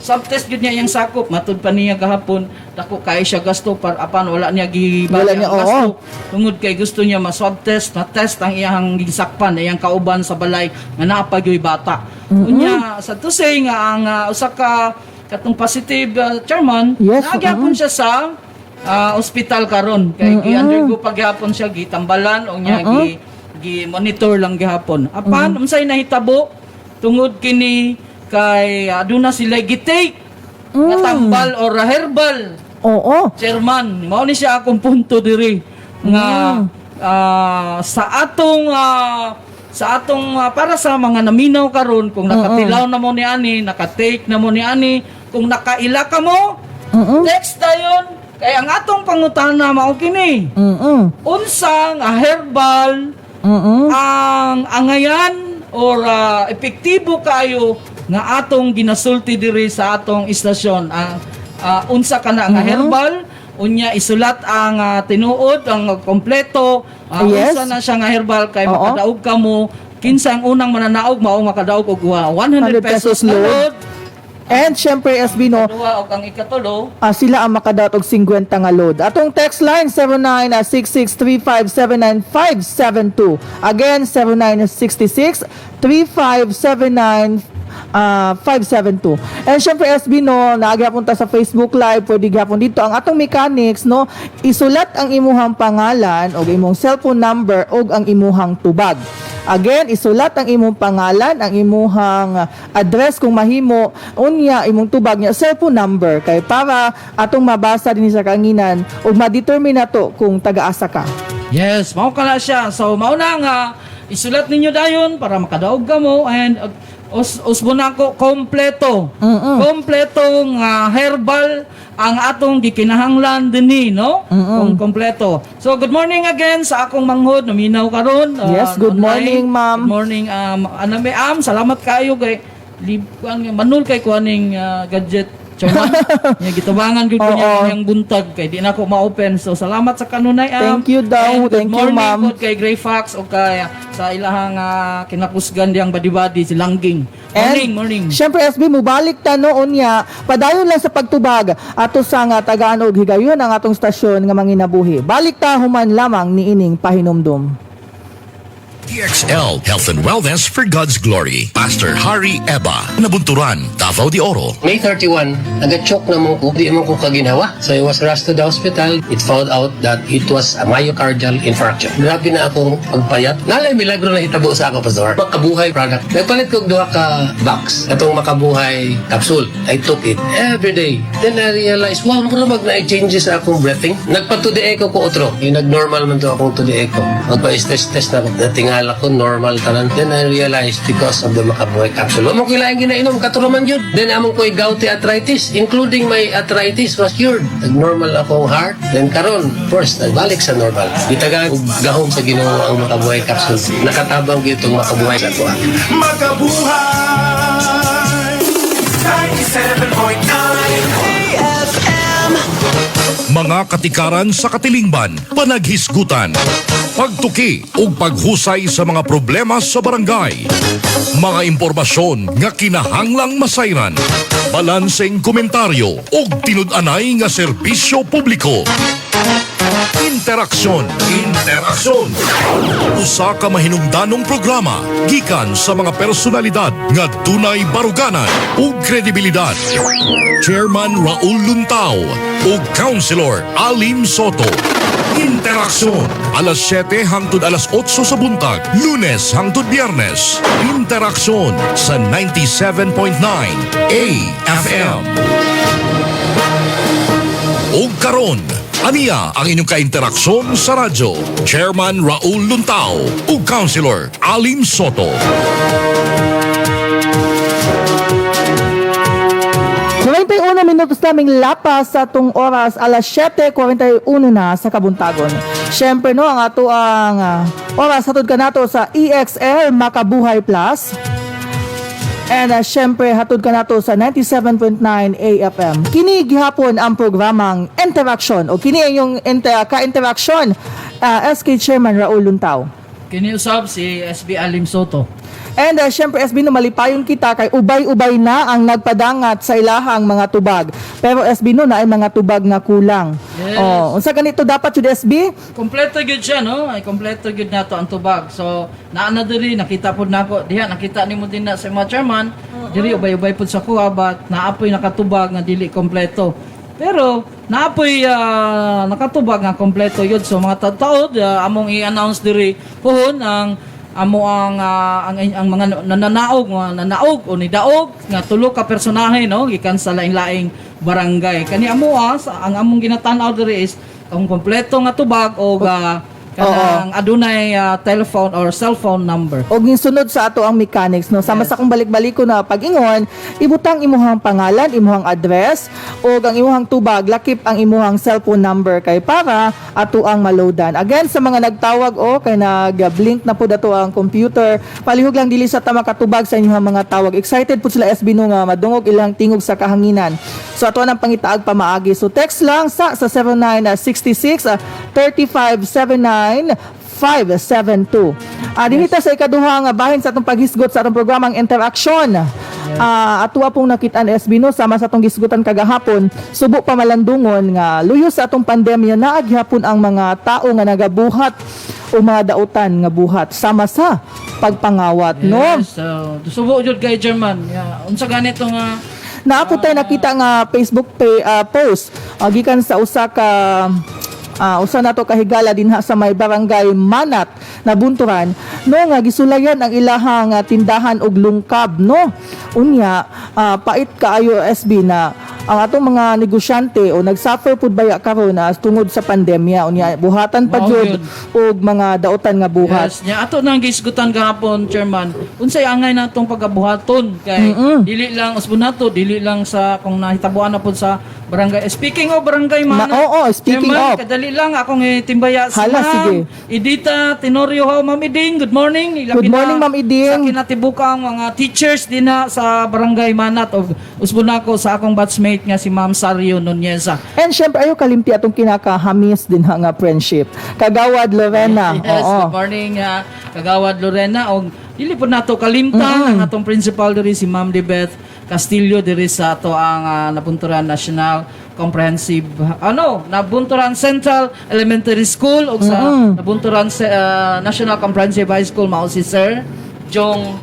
Swab test gyud niya yang sakop matud pa niya gahapon dako kay siya gasto para apan wala niya Wala gibali niya, ang gasto. oo. Tungod kay gusto niya ma-swab test, ma-test ang iyang gisakpan, iyang kauban sa balay nga naa pa gyoy bata. Unya sa to say nga ang usa ka katong positive chairman, Yes, nagyapon siya sa ospital karon kay gi-undergo paghapon siya gitambalan o nya gi-monitor lang gihapon. Apan unsay nahitabo tungod kini kay aduna sila gitake nga tambal or herbal Oo. chairman. Mao ni siya akong punto diri nga sa atong para sa mga naminaw karon kung nakatilaw na mo ni ani, nakatake na mo ni ani, kung nakaila ka mo, next dayon kay ang atong pangutana mao kini. Unsa nga herbal ang angayan or epektibo kayo nga atong ginasulti diri sa atong istasyon. Unsa kana nga herbal, unya isulat ang tinuod, ang kompleto. Yes. Unsa na siya nga herbal kay Oo. makadaog ka mo. Kinsa ang unang mananaog mao makadaog og 100 pesos na load. And syempre SB no, Duha og ang ikatulo. sila ang makadaot og 50 nga load. Atong text line 0966357972. Again 09663579 And syempre SB no, naagapon ta sa Facebook Live, pwede gapon dito ang atong mechanics no, isulat ang imuhang pangalan o imong cellphone number o ang imuhang tubag. Again, isulat ang imong pangalan, ang imuhang address kung mahimo, unya imong tubag niya cellphone number kay para atong mabasa din sa kanginan ug ma-determine nato kung taga-asa ka. Yes, mao kala siya. So mao na nga isulat ninyo dayon para makadaog ka mo and usbo na ko kompleto. Kompletong herbal ang atong gikinahanglan dinhi, no? Kung kompleto. So good morning again sa akong manghod naminaw karon. Yes, good morning, online. ma'am. Good morning salamat kayo kay manul kay kuaning gadget chairman. Nya gitabangan gyud ko niya yang buntag kay di na ako ma-open. So salamat sa kanunay Thank you daw. And good Thank you, morning ma'am. po kay Gray Fox o kay sa ilahang kinakusgan diyang badi-badi si Langging. Morning. Syempre SB mubalik ta noon niya, padayon lang sa pagtubag ato sa nga tagaan og higayon ang atong stasyon nga manginabuhi. Balik ta human lamang niining pahinumdum. TXL Health and Wellness for God's Glory. Pastor Harry Eba, Nabunturan, Davao de Oro. May 31, nag-choke naman ko. Di mo ko kaginawa. So I was rushed to the hospital. It found out that it was a myocardial infarction. Grabe na akong pagpayat. Nalay milagro na hitabo sa ako, Pastor. Makabuhay product. Nagpalit ko duha ka box. Itong Makabuhay capsule. I took it every day. Then I realized, wow, ano mag na-changes sa akong breathing. Nagpa-to the echo ko otro. Yung nag-normal man to akong to the echo. Magpa-test na ako. Natingala ko, normal tanan. Then I realized because of the Makabuhay capsule. Among ko lang ginainom, katuruman yun. Then among ko'y gouty arthritis, including my arthritis was cured. Nag-normal akong heart. Then karon, first, nagbalik sa normal. Gitagaan, gahom sa Ginoo ang Makabuhay capsule. Nakatabang itong Makabuhay sa kuha. Makabuhay 97.9 Mga katikaran sa katilingban, panaghisgutan, pagtuki o paghusay sa mga problema sa barangay. Mga impormasyon nga kinahanglang masayran, balanseng komentaryo o tinud-anay nga serbisyo publiko. Interaksyon. Usa ka mahinungdanong programa gikan sa mga personalidad nga dunay baruganan ug kredibilidad. Chairman Raul Luntao ug Councilor Alim Soto. Interaksyon, alas 7 hangtod alas 8 sa buntag, Lunes hangtod Biyernes. Interaksyon sa 97.9 AFM. O karon, aniya ang inyong kainteraksyon sa radyo. Chairman Raul Luntao ug Councilor Alim Soto. 41 minutos naming lapas sa tung oras, alas 7:41 na sa kabuntagon. Siyempre no, ang ato ang oras hatod ka nato sa EXL Makabuhay Plus. And siyempre hatod ka nato sa 97.9 AFM. Kini gihapon ang programang Interaction o kini yung ka-interaction SK Chairman Raul Luntao. Kiniusap si SB Alim Soto. And syempre SB no, malipayon kita kay ubay-ubay na ang nagpadangat sa ilahang mga tubag. Pero SB no, na ay mga tubag nga kulang. Yes. Unsa ganito dapat jud SB? Kompleto gyud siya, no? Ay kompleto gyud nato ang tubag. So, naa na diri nakita pod nako. Diha nakita nimo din na sa mga chairman. Diri ubay-ubay pod sa kuha but naapoy nakatubag nga dili kompleto. Pero naapoy nakatubag nga kompleto yun. So mga taod among i-announce diri puhon ang mga nanaog o nidaog nga tulo ka personahe no gikan sa laing-laing barangay. Kani ang among ginatan-aw diri is kung kompleto nga tubag o kanang adunay telephone or cellphone number. Og ginsunod sa ato ang mechanics no, sama sa kong balik-baliko na pag-ingon, ibutang imuhang pangalan, imuhang address og ang imuhang tubag, lakip ang imuhang cellphone number kay para ato ang maloadan. Again sa mga nagtawag kay nag-blink na po dato ang computer, palihog lang dili sa tama katubag sa inyong mga tawag. Excited po sila SB no nga madungog ilang tingog sa kahanginan. So ato nang pangitaag pamaagi. So text lang sa 0966 3579 572. Dinita sa ikaduha nga bahin sa atong paghisgot sa atong programang Interaction. Atua pong nakitaan SB no, sama sa atong gisgutan kagahapon, subo pa malandungon nga luyo sa atong pandemya na aghapon ang mga tao nga nagabuhat o mga dautan nga buhat sama sa pagpangawat no. Yes, so subo jud kay German. Unsa ganito nga Naapod tayo nakita nga Facebook post gikan sa usa nato kahigala dinha sa may barangay Manat na Bunturan no nga gisulayan ang ilahang tindahan og lungkab no. Unya pait kaayo SB na ang atong mga negosyante o nagsuffer pud baya karon tungod sa pandemya. Unya buhatan pa jud og mga dautan nga buhat. Yes, nya ato nang gisgutan gahapon Chairman. Unsay angay natong pagabuhaton kay dili lang usbunato, dili lang sa kung nahitabuan na pud sa barangay. Speaking of barangay man. Speaking Chairman, of. kadali lang akong itimbaya sa Hala, sige. Edita Tenorio ho, Ma'am Iding. Good morning. Good morning, Ma'am Iding. Sa kinatibukang mga teachers din na sa barangay Manat of Usbunako sa akong batchmate nga si Ma'am Sario Nuneza. And syempre ayo kalimti atong kinakahamis din nga friendship. Kagawad Lorena. Yes, good morning Kagawad Lorena og dili po nato kalimtan ang atong principal diri si Ma'am Debeth Castillo diri sa ato ang Nabunturan National Comprehensive Nabunturan Central Elementary School ug sa Nabunturan National Comprehensive High School mao si Sir Jong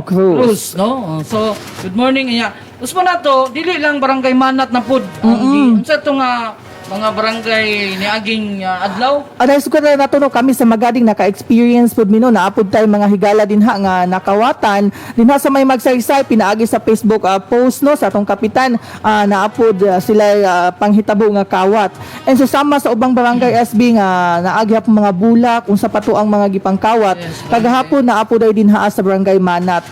Cruz no. So good morning niya. Usman nato dili lang barangay Manat na pud unsa to nga mga barangay niaging adlaw. Aday suko na nato no, kami sa Magading naka-experience pud mino naapod tay mga higala dinha nga nakawatan dinha sa may magsaysay pinaagi sa Facebook post no sa atong kapitan naapod sila panghitabo nga kawat. And susama sa ubang barangay SB nga naagi hapon mga bulak unsa pa to ang mga gipangkawat. Kagahapon naapod ay dinha sa barangay Manat.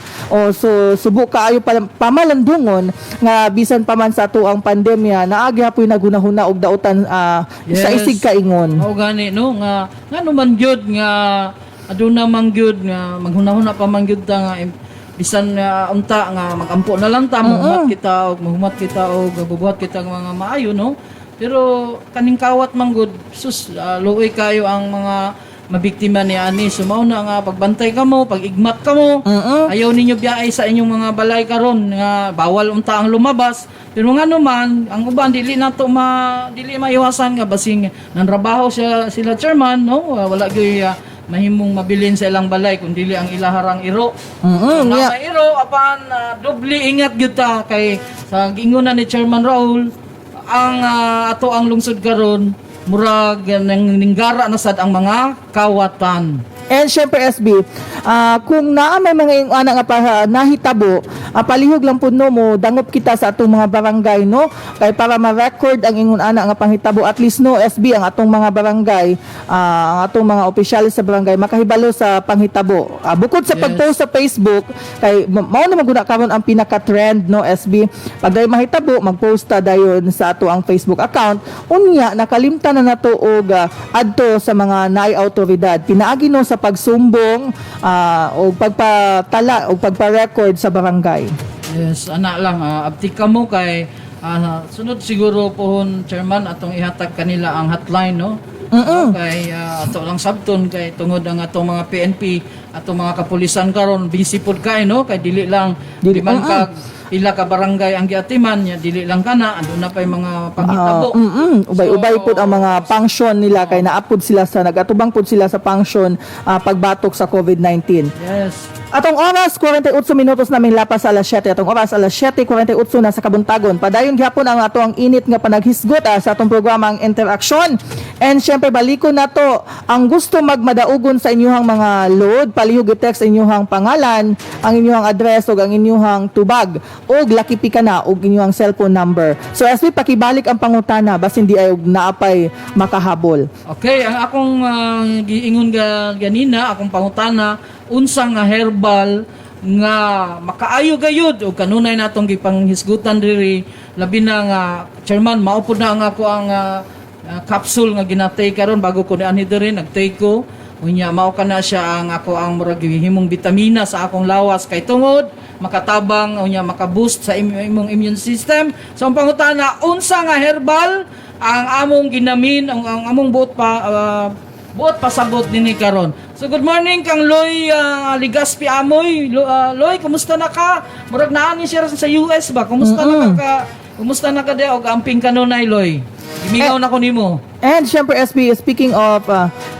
So subok kaayo pamalandungon nga bisan pa man sa ato ang pandemya naagi hapon naghunahuna og dautan sa isig kaingon. Mao gani no nga man gyud nga aduna man gyud nga maghunahuna pa man gyud ta nga bisan unta nga magampo na lang ta maghumat kita og bubuhat kita ng mga maayo no. Pero kaning kawat man gyud sus luoy kayo ang mga mabiktima ni ani. So mao na nga pagbantay kamo, pag-igmat kamo. Ayaw ninyo biyay sa inyong mga balay karon nga bawal unta ang lumabas. Pero nga naman, ang uban dili maiwasan nga basing nanrabaho sila chairman no. Wala gyud mahimong mabilin sa ilang balay kung dili ang ilaharang iro. Iro apan doble ingat gyud ta kay sa gingunan ni Chairman Raul ang ato ang lungsod karon murag ninggara na sad ang mga kawatan. And syempre SB, kung naa may mga ingana nga nahitabo, palihog lang pud no mo dangop kita sa atong mga barangay no kay para ma-record ang ingon ana nga panghitabo at least no SB ang atong mga barangay, ang atong mga opisyalis sa barangay makahibalo sa panghitabo. Bukod sa pag-post sa Facebook kay mao na maguna karon ang pinaka-trend no SB. Pag day mahitabo magposta dayon sa ato ang Facebook account. Unya nakalimtan na nato og adto sa mga naay awtoridad. Pinaagi no sa pagsumbong o pagpatala o pagpa-record sa barangay. Yes, ana lang abti ka mo kay sunod siguro pohon chairman atong ihatag kanila ang hotline no. Kay ato lang sabton kay tungod ang atong mga PNP atong mga kapulisan karon busy pod kay no kay dili lang di man ka pila ka barangay ang giatiman nya dili lang kana ando na pay mga panghitabo. Ubay-ubay pud ang mga function nila kay naapod sila sa nagatubang pud sila sa function pagbatok sa COVID-19. Yes. Atong oras 48 minutos namin lapas sa alas 7. Atong oras alas 7:48 na sa Kabuntagon. Padayon gyapon ang ato ang init nga panaghisgot sa atong programang Interaksyon. And syempre balikon nato ang gusto magmadaugon sa inyong mga load, palihog i-text inyong pangalan, ang inyong address ug ang inyong tubag ug lakipi ka na ug inyong cellphone number. So as we pakibalik ang pangutana basin di ay naapay makahabol. Okay, ang akong giingon ganina akong pangutana unsa nga herbal nga makaayo gayud o kanunay natong gipanghisgutan diri labi na nga chairman maupod na ang ako ang capsule nga ginatay karon bago ko ni diri nagtake ko unya mao kana siya ang ako ang murag gihimong bitamina sa akong lawas kay tungod makatabang unya makaboost sa imong immune system. So ang pangutana unsa nga herbal ang among ginamin ang among buot pasabot dinhi karon. So good morning kang Loy Ligaspi Amoy. Loy, kumusta na ka? Murag naa ni siya sa US ba? Kumusta na ka? Kumusta na ka di og amping kanunay Loy? Gimingaw na ko nimo. And syempre SB, speaking of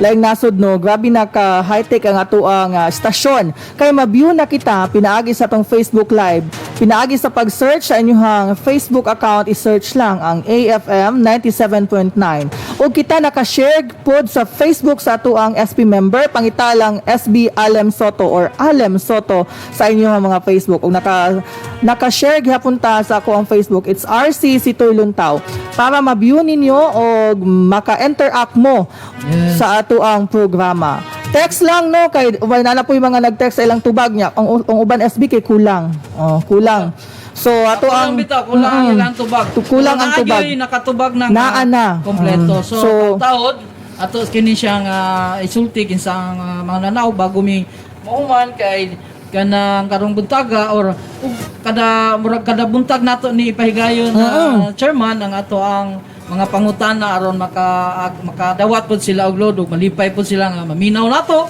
laing nasod no, grabe na ka high-tech ang ato ang stasyon. Kay ma-view na kita pinaagi sa atong Facebook Live. Pinaagi sa pag-search sa inyong Facebook account, i-search lang ang AFM 97.9. O kita naka-share pod sa Facebook sa ato ang SB member, pangita lang SB Alem Soto or Alem Soto sa inyong mga Facebook. O naka-share gihapon ta sa ako ang Facebook, it's RC Sitoy Luntaw. Para ma-view ninyo o maka-interact mo sa ato ang programa. Text lang no kay ubay na po yung mga nag-text sa ilang tubag niya. Ang uban SB kay kulang. Kulang. So ato ang kulang ang ilang tubag. Kulang ang tubag. Nakatubag na na kompleto. So taod ato kini siyang isulti kinsang mga nanaw bago mi mauman kay kanang karong buntaga or kada buntag nato ni ipahigayon chairman ang ato ang mga pangutana aron makadawat pod sila og load ug malipay pod sila nga maminaw nato.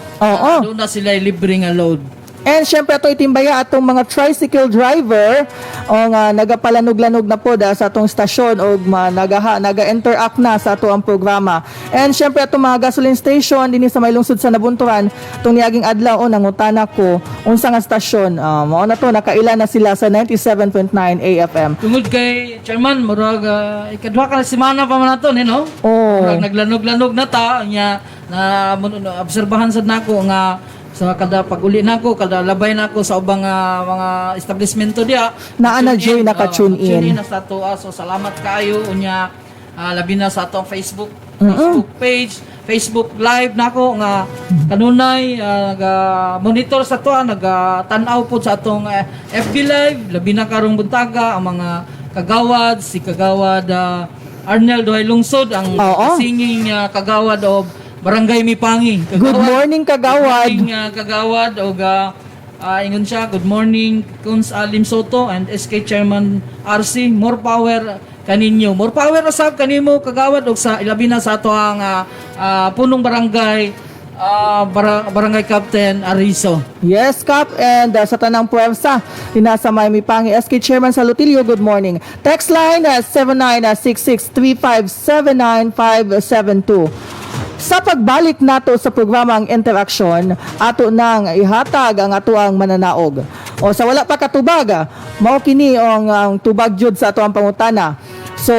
Doon na sila libre nga load. And syempre ato itimbaya atong mga tricycle driver o nga nagapalanog-lanog na po sa atong stasyon o naga-interact na sa ato ang programa. And syempre atong mga gasoline station dinhi sa may lungsod sa Nabunturan itong niaging adlaw nangutana ko unsa nga stasyon mao na to nakaila na sila sa 97.9 AFM. Tungod kay chairman murag ikaduha ka semana pa man nato no? Murag naglanog-lanog na ta nya na obserbahan sad nako nga sa kada pag-uli nako kada labay nako sa ubang mga establishmento dia naa joy naka-tune in na sa to so salamat kaayo unya labi na sa atong Facebook page Facebook live nako nga kanunay monitor sa to naga-tan-aw po sa atong FB live labi na karong buntaga ang mga kagawad si kagawad Arnel Dohay Lungsod ang singing kagawad of Barangay Mipangi. Good morning kagawad. Good morning kagawad og ingon siya good morning Kuns Alim Soto and SK Chairman RC more power kaninyo. More power na sab kanimo kagawad og sa ilabi na sa ato ang punong barangay Barangay Captain Arizo. Yes, Cap, and sa tanang puwersa, tinasa may Mipangi SK Chairman Salutilio, good morning. Text line 7966357972. Sa pagbalik nato sa programang Interaksyon, ato nang ihatag ang ato ang mananaog. O sa wala pa katubag, mao kini ang tubag jud sa ato ang pangutana. So,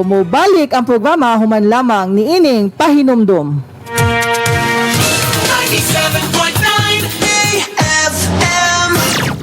mobalik ang programa human lamang ni ining pahinumdum. 97.9 AFM.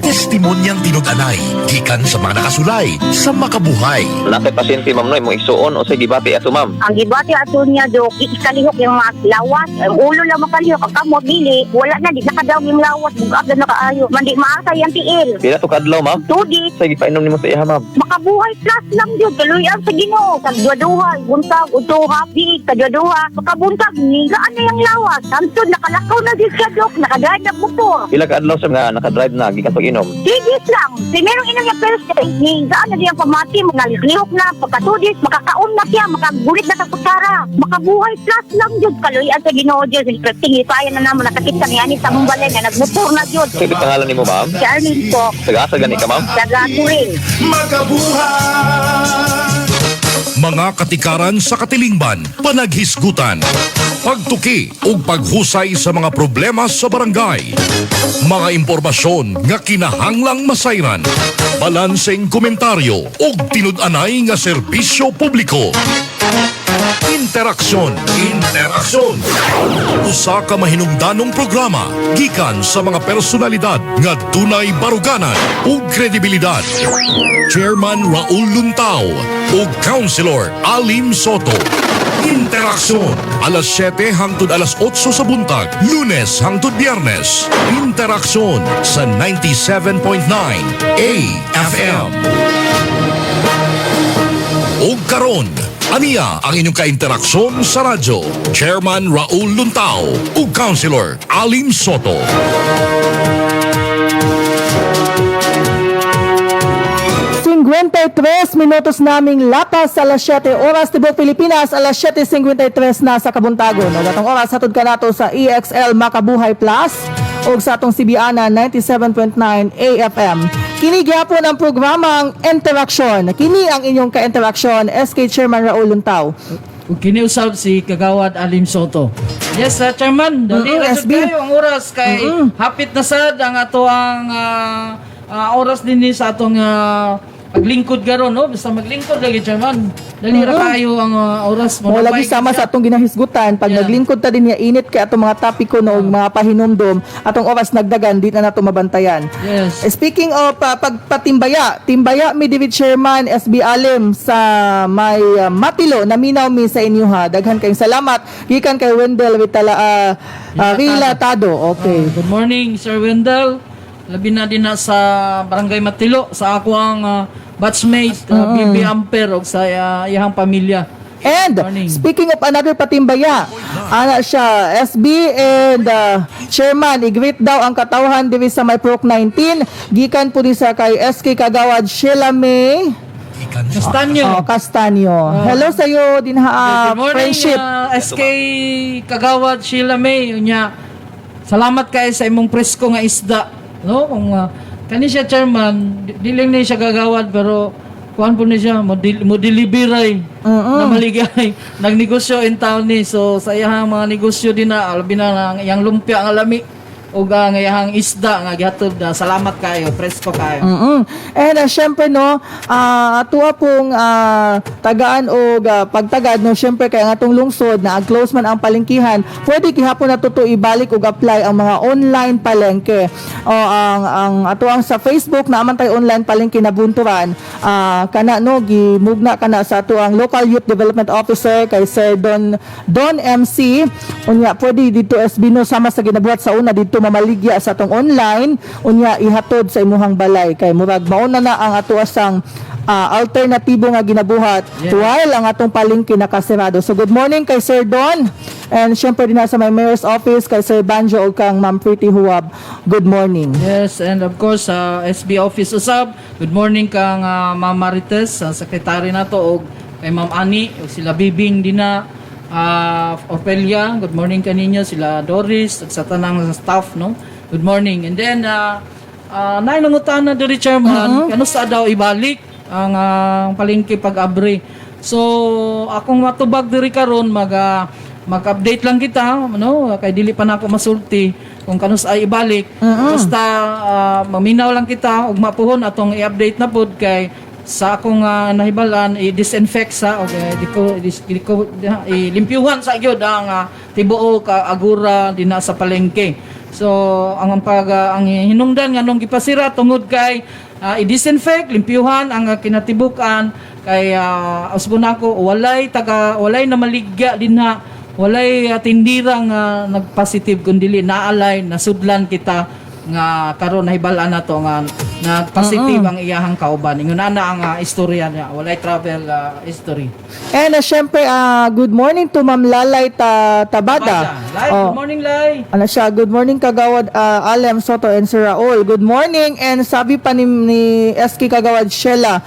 Testimonyang tinud-anay, gikan sa mga nakasulay sa makabuhay. Nakay pasyente ma'am no, imong isuon o sa gibati ato ma'am. Ang gibati ato niya do, ikalihok yung mga lawas, ang ulo lang makalihok, ang kamot dili, wala na, di nakadaw yung lawas, bugag na nakaayo, mandi maasay ang tiil. Pila to kadlaw ma'am? 2 days, Sa gipainom nimo sa iya ma'am. makabuhay plus lang yun, kaluyan sa Ginoo, kagduaduhay, buntag, uto, happy, kagduaduha, makabuntag, nigaan na yung lawas, samtod, nakalakaw na din siya, Dok, nakadaan na motor. Pila ka adlaw sa mga nakadrive na gikan pag-inom. 3 days lang. Primerong inang yung first day, nigaan na din ang pamati, nalihok na, pagka 2 days, makakaon na siya, makagulit na sa kutsara. Makabuhay plus lang yun, kaluyan sa Ginoo, Diyos, tingipaya na naman, nakakita niya ni sa mong balay, na nagmotor na Diyos. Sa pangalan nimo ma'am? Si Arlene po, Taga-asa gani ka ma'am? taga-turing. Mga katikaran sa katilingban, panaghisgutan, pagtuki ug paghusay sa mga problema sa barangay. Mga impormasyon nga kinahanglang masayran, balanseng komentaryo ug tinud-anay nga serbisyo publiko. Interaksyon. Usa ka mahinungdanong programa gikan sa mga personalidad nga dunay baruganan ug kredibilidad. Chairman Raul Luntao ug Councilor Alim Soto. Interaksyon. Alas 7 hangtod alas 8 sa buntag, Lunes hangtod Biyernes. Interaksyon sa 97.9 AFM. ug karon, aniya ang inyong kainteraksyon sa radyo. Chairman Raul Luntao ug Councilor Alim Soto. Minutos naming lapas sa alas 7 oras tibok Pilipinas, alas 7:53 na sa Kabuntagon. No, datong oras hatod ka nato sa EXL Makabuhay Plus ug sa atong CBANA 97.9 AFM. Kini gyapon ang programang Interaksyon. Kini ang inyong ka-interaksyon, SK Chairman Raul Luntao. Ug kiniusab si Kagawad Alim Soto. Yes, Chairman, dali SB. kayo ang oras kay hapit na sad ang ato ang oras din sa atong paglingkod garon, no? Basta maglingkod lagi, Chairman. Dali ra kayo ang oras mo. Mo lagi sama sa atong ginahisgutan pag naglingkod ta din niya init kay atong mga topiko no mga pahinumdom atong oras nagdagan di na nato mabantayan. Yes. Speaking of pagpatimbaya, timbaya mi David Chairman SB Alim sa may Matilo naminaw mi sa inyo ha. Daghan kayong salamat gikan kay Wendell Rilatado. Okay. Good morning, Sir Wendell. Labi na din na sa Barangay Matilo sa ako ang batchmate BB Amper o sa iyang pamilya. And Morning. speaking of another patimbaya, ana siya SB and Chairman i-greet daw ang katawhan diri sa may Proc 19 gikan po sa kay SK Kagawad Sheila May Castanyo. Castanyo. Hello sa iyo din ha, Good morning, friendship. SK Kagawad Sheila May. Unya, salamat kay sa imong presko nga isda. No? Kung kani siya, Chairman, diling na siya gagawad, pero kuhan po na siya, mo delivery na maligay. Nagnegosyo in town ni. So, sa iyang mga negosyo din na, alabi na ang iyang lumpia ang alami. O ang iyang isda nga gihatod na salamat kayo, presko kayo. And syempre no, tuwa pong tagaan o pagtagad no, syempre kay ang atong lungsod na close man ang palengkihan, pwede gihapon na tuto ibalik og apply ang mga online palengke. O ang atuang sa Facebook na aman tay online palengke na bunturan, kana no gimugna kana sa atuang local youth development officer kay Sir Don MC. Unya pwede dito SB no sama sa ginabuhat sa una dito mamaligya sa atong online unya ihatod sa imuhang balay kay murag mauna na ang atuasang alternatibo nga ginabuhat while ang atong palengke nakasirado. So good morning kay Sir Don and syempre din sa may mayor's office kay Sir Banjo o kang Ma'am Pretty Huwab. Good morning. Yes, and of course sa SB office usab. Good morning kang Ma'am Marites, ang secretary nato og kay Ma'am Ani o sila Bibing dina Opelia. Good morning kaninyo sila Doris at sa tanang staff, no. Good morning. And then nainungutan na diri Chairman, ano sa daw ibalik ang palengke pag-abri. So akong matubag diri karon mag-update lang kita, no, kay dili pa nako masulti kung kanus ay ibalik. Basta maminaw lang kita ug mapuhon atong i-update na pod kay sa akong nahibalan i-disinfect sa o ilimpyuhan sa gyud ang tibuok agura dinha sa palengke. So ang ang hinungdan nganong gipasira tungod kay i-disinfect, limpyuhan ang kinatibukan kay usbon ako walay na maligya dinha, walay tindirang nagpositive kundi naalay nasudlan kita nga karon nahibalan na to nga positive ang iyahang kauban. Ingon ana ang istorya niya, walay travel history. And syempre, good morning to Ma'am Lalay Tabada. Lai, good morning, Lai. Ano siya, good morning Kagawad Alem Soto and Sir Raul. Good morning. And sabi pa ni SK Kagawad Sheila,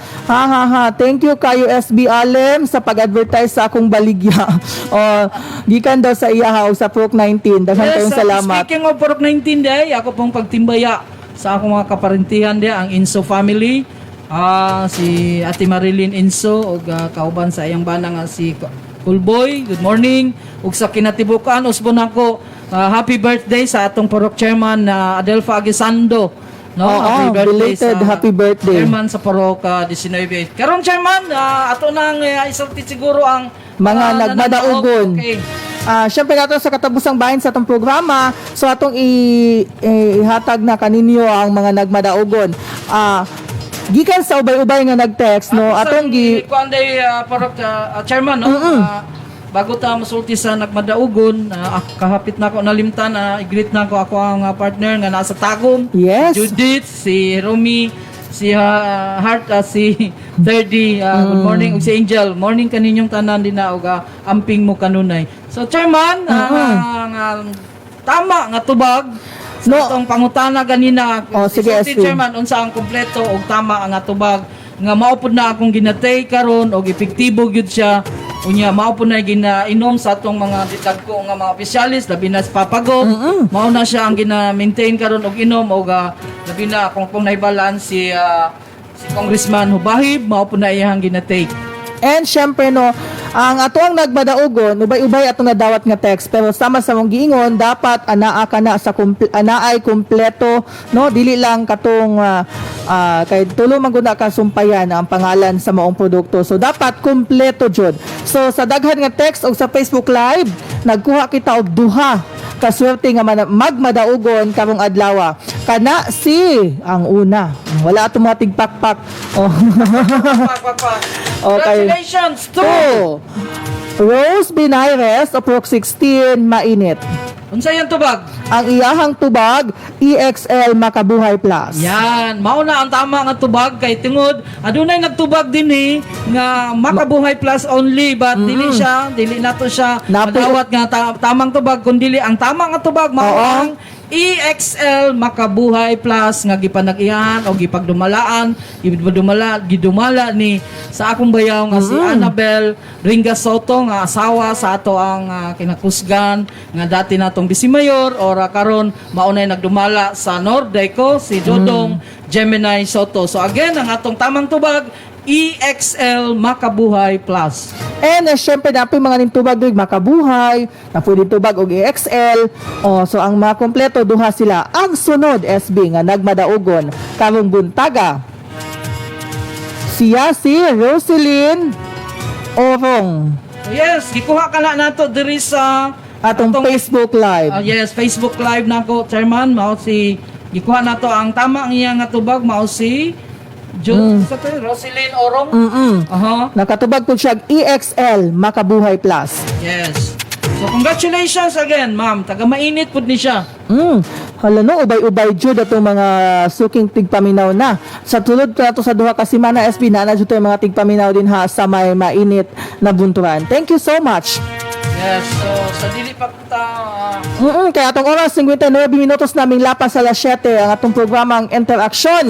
thank you kayo SB Alem sa pag-advertise sa akong baligya. Gikan daw sa iya sa Prok 19. Daghang kayong salamat. Speaking of Prok 19 day, ako pong pagtimbaya sa akong mga kaparintihan dia ang Inso family. Si Ate Marilyn Inso ug kauban sa iyang bana nga si Kulboy. Good morning. Ug sa kinatibukan usbon ako happy birthday sa atong Porok Chairman Adelfa Aguisando. No, happy birthday belated happy birthday. Chairman sa Porok 19. Karon Chairman, ato nang isulti siguro ang mga nagmadaugon. Okay. Siyempre nato sa katabusang bahin sa atong programa, so atong ihatag na kaninyo ang mga nagmadaugon. Gikan sa ubay-ubay nga nag-text, no, atong kuanday Porok Chairman, no, bago ta masulti sa nagmadaugon, kahapit na ako nalimtan, i-greet na ako ang partner nga nasa Tagum. Yes. Judith, si Romy, si Heart, si Thirdy, good morning, ug si Angel. Morning kaninyong tanan din na, ug amping mo kanunay. So, Chairman, tama nga tubag, sa itong pangutana ganina, sige, si Chairman, unsa ang kompleto, ug tama ang tubag, nga maupod na akong ginatay karon og epektibo gyud siya. Unya mao po na ginainom sa atong mga ditagko nga mga opisyalis, labi na sa Papagod. Mao na siya ang gina-maintain karon og inom og labi na kung nahibalan si Congressman Hubahib, mao po na iyang ginatake. And syempre no, ang ato ang nagmadaugon, ubay-ubay ato nadawat nga text, pero sama sa mong giingon dapat anaa ka na sa anaay kumpleto, no, dili lang katong kay tulo man gud ka sumpayan ang pangalan sa maong produkto. So dapat kumpleto jud. So sa daghan nga text o sa Facebook Live, nagkuha kita og duha kaswerte nga magmadaugon karong adlaw. Kana si ang una. Wala ato mga tigpakpak. Okay. Congratulations to Rose Binaires of Rock 16 Mainit. unsa yan tubag? Ang iyahang tubag EXL Makabuhay Plus. Yan, mao na ang tama nga tubag kay tungod adunay nagtubag dinhi nga Makabuhay Plus only, but dili nato siya madawat nga tamang tubag kun dili ang tama nga tubag mao ang EXL Makabuhay Plus nga gipanag-iyahan o gipagdumalaan gidumala ni sa akong bayaw nga si Annabel Ringa Soto nga asawa sa ato ang kinakusgan nga dati natong bisimayor ora karon maunay nagdumala sa Nordeco si Dodong Gemini Soto. So again, ang atong tamang tubag EXL Makabuhay Plus. And syempre na po yung mga nintubag doon Makabuhay, na po tubag og EXL. So ang mga kompleto duha sila. Ang sunod SB nga nagmadaugon karong buntaga. Siya si Roselyn Orong. Yes, gikuha ka na nato diri sa atong Facebook Live. Yes, Facebook Live nako, Chairman, mao si gikuha nato ang tama ang iya nga tubag mao si Roselyn Orong. Nakatubag po siya EXL Makabuhay Plus. Yes. So congratulations again, ma'am. Taga mainit pud ni siya. Hala no, ubay-ubay jud atong mga suking tigpaminaw na. Sa tulod ka to sa duha ka semana SB na jud yung mga tigpaminaw din ha sa may mainit na bunturan. Thank you so much. Yes, so sa dili pa ta kaya atong oras 59 minutos naming lapas sa alas 7 ang atong programang Interaksyon.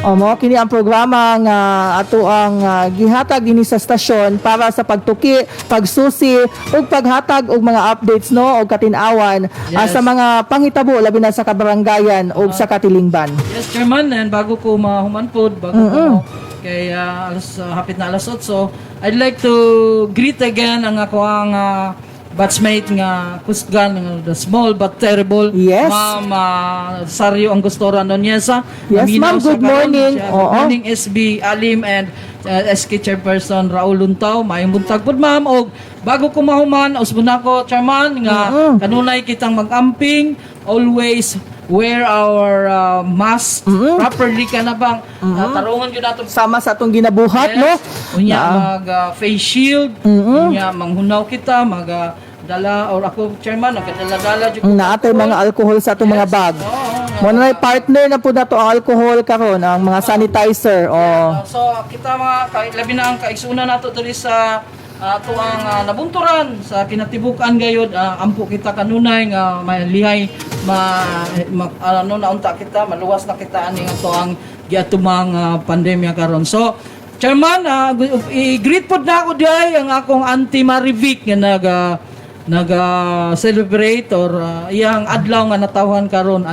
Mo kini ang programa nga ato ang gihatag dinhi sa stasyon para sa pagtuki, pagsusi ug paghatag og mga updates no og katin-awan sa mga panghitabo labi na sa kabarangayan ug sa katilingban. Yes, Chairman, and bago ko mahuman pod bago ko kay hapit na alas 8, I'd like to greet again ang ako ang batchmate nga kusgan nga the small but terrible. Yes. Ma'am Sario Angostura Nonyesa. Yes, ma'am. Good morning. Good Oo. morning SB Alim and SK Chairperson Raul Luntaw. Maayong buntag pod ma'am. Og bago ko mahuman, usbon ako chairman nga kanunay kitang mag-amping, always wear our mask properly ka na bang tarungan yun nato Sama sa atong ginabuhat, no? unya mag face shield unya manghunaw kita mag dala or ako chairman nagdala-dala jud ko Naatay mga alcohol sa atong mga bag. Mo na partner na po na to ang alcohol karon, ang mga sanitizer. Oh. So kita mga labi na ang kaisuna nato diri sa ato ang nabunturan sa kinatibukan gayud ampo kita kanunay nga malihay ano naunta kita maluwas na kita ani ato ang giatumang pandemya karon. So chairman i-greet pod na ako diay ang akong Auntie Marivic nga celebrate or iyang adlaw nga natawhan karon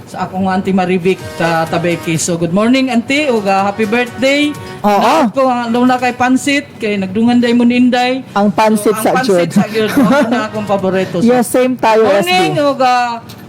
sa akong Auntie Marivic Tabeki. So good morning Auntie ug happy birthday. Oo. Ko na kay pansit kay nagdungan day mo ninday. Ang pansit sa Pansit Jud. sa Jud na akong paborito. So, Yes, same tayo, morning SB. ug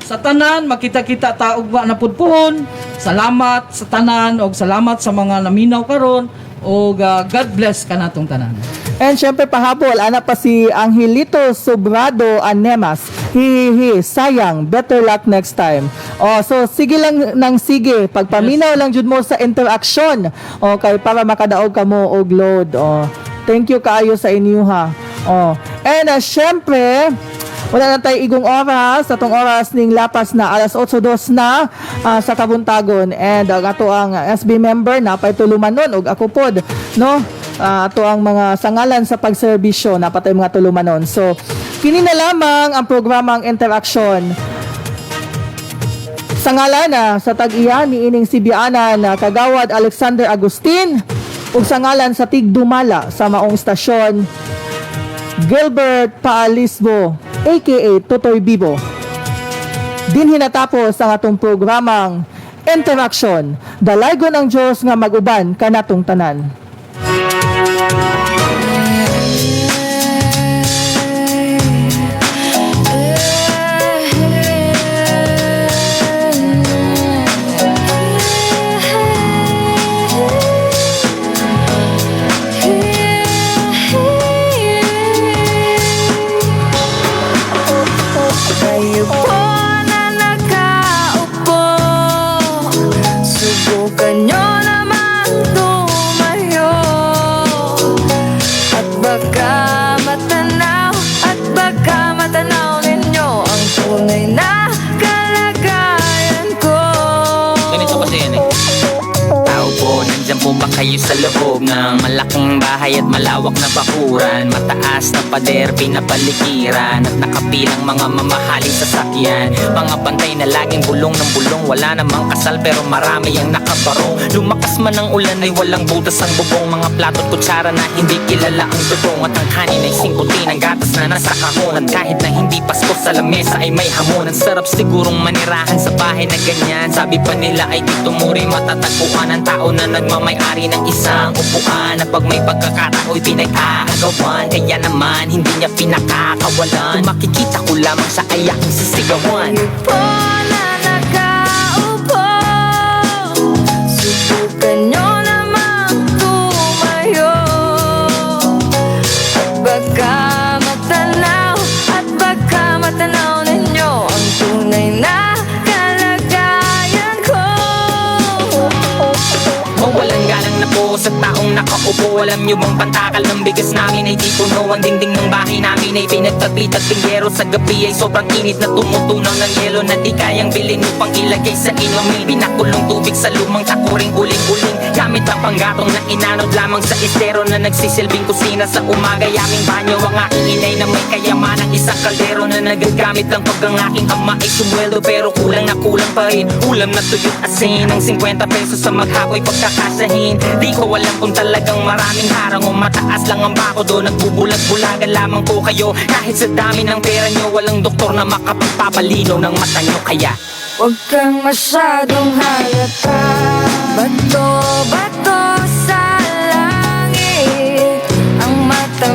sa tanan makita-kita ta ug na pudpuhon. Salamat sa tanan ug salamat sa mga naminaw karon ug God bless kanatong tanan. And syempre pahabol, ana pa si Angelito Sobrado Anemas. Hihihi, sayang, better luck next time. Oh, so sige lang nang sige, pagpaminaw lang jud mo sa interaction. Okay, para makadaog ka mo og load. Oh, thank you kaayo sa inyo ha. Oh, and syempre, wala na tayo igong oras, atong oras ning lapas na 8:02 na sa Kabuntagon. And ato ang SB member na pay tulumanon og ako pod, no? Ato ang mga sangalan sa pagserbisyo na patay mga tulumanon. So, kini na lamang ang programang interaksyon. Sangalan sa tag-iya ni ining Sibianan na Kagawad Alexander Agustin ug sangalan sa Tigdumala sa maong istasyon Gilbert Paalisbo aka Totoy Bibo. Din hinatapos ang atong programang interaksyon. Dalaygon ang Diyos nga maguban kanatong tanan. Kayo po na nakaupo, subukan nyo naman tumayo. At baka matanaw ninyo ang tunay na kalagayan ko. Ganito kasi yan eh. Tao po, nandyan po ba kayo sa loob ng malaking bahay at malawak na bakuran? Mataas na pader, pinapaligiran at nakapilang mga mamahaling sasakyan. Mga bantay na laging bulong ng bulong, wala namang kasal pero marami ang nakabarong. Lumakas man ang ulan ay walang butas ang bubong. Mga plato at kutsara na hindi kilala ang tutong. At ang kanin ay singkutin, ang gatas na nasa kahon. At kahit na hindi Pasko sa lamesa ay may hamon. Ang sarap sigurong manirahan sa bahay na ganyan. Sabi pa nila ay dito mo rin matatagpuan ang tao na nagmamay-ari ng isang upuan. Na pag may pagkakatao'y pinag-aagawan, kaya naman hindi niya pinakakawalan. Kung makikita ko lamang sa ayaking sisigawan. Kayo po na nakaupo, subukan nyo naman tumayo. At baka matanaw ninyo ang tunay na kalagayan ko. Mawalang galang na po sa taong nakaupo. Alam nyo bang pantakal ng bigas namin ay di puno? Ang dingding ng bahay namin ay pinagtapit at pinggero. Sa gabi ay sobrang init na tumutunaw ng yelo na di kayang bilhin upang ilagay sa inumin. Pinakulong tubig sa lumang takuring uling-uling. Gamit ang panggatong na inanod lamang sa estero na nagsisilbing kusina sa umaga. Yaming banyo ang aking inay na may kayamanang isang kaldero na nagagamit lang pag ang aking ama ay sumweldo. Pero kulang na kulang pa rin ulam na tuyot asin. Ang 50 pesos sa maghakoy pagkakasahin. Di ko alam kung talagang maraming harang o mataas lang ang bako doon. Nagbubulag-bulagan lamang po kayo. Kahit sa dami ng pera nyo, walang doktor na makapagpapalino ng mata nyo. Kaya Huwag kang masyadong halata. Bato-bato sa langit. Ang mata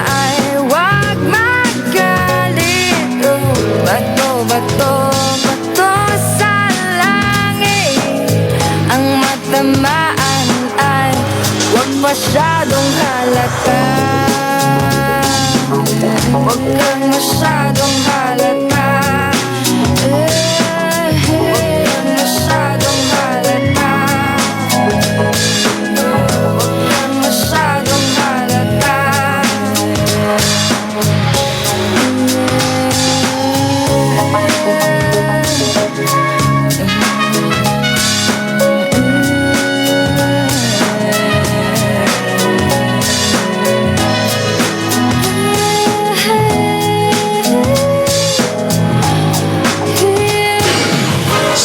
ay huwag magka tamaan ay huwag masyadong halata. Huwag kang masyadong halata. Huwag kang masyadong halata. Huwag kang masyadong halata.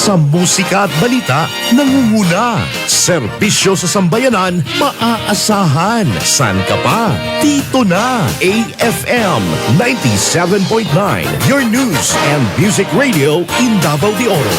Sa musika at balita, nangunguna. Serbisyo sa sambayanan, maaasahan. San ka pa? Dito na. AFM 97.9. Your news and music radio in Davao de Oro.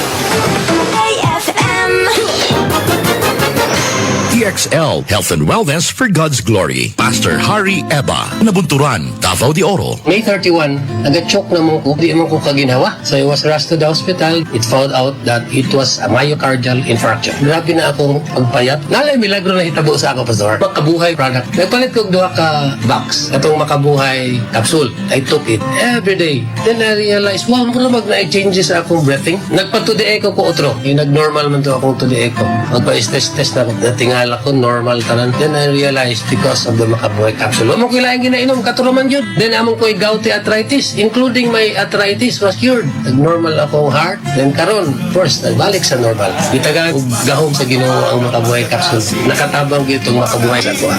TXL Health and Wellness for God's Glory. Pastor Harry Eba, Nabunturan, Davao de Oro. May 31, nag-choke naman ko. Di man ko kaginawa. So I was rushed to the hospital. It found out that it was a myocardial infarction. Grabe na akong pagpayat. Nalay milagro na hitabo sa ako, Pastor. Makabuhay product. Nagpalit ko duha ka box. Itong Makabuhay capsule. I took it every day. Then I realized, wow, nakulabag na i-changes sa akong breathing. Nagpa-to the echo ko otro. Yung nag-normal man to akong to the echo. Magpa-test na natingala ko, normal tanan. Then I realized because of the Makabuhay capsule. Among ko ilang ginainom, katuruman yun. Then among ko gouty arthritis, including my arthritis was cured. Nag-normal akong heart. Then karon, first, nagbalik sa normal. Itagaan, gahom sa Ginoo ang Makabuhay capsule. Nakatabang gitong Makabuhay sa kuha.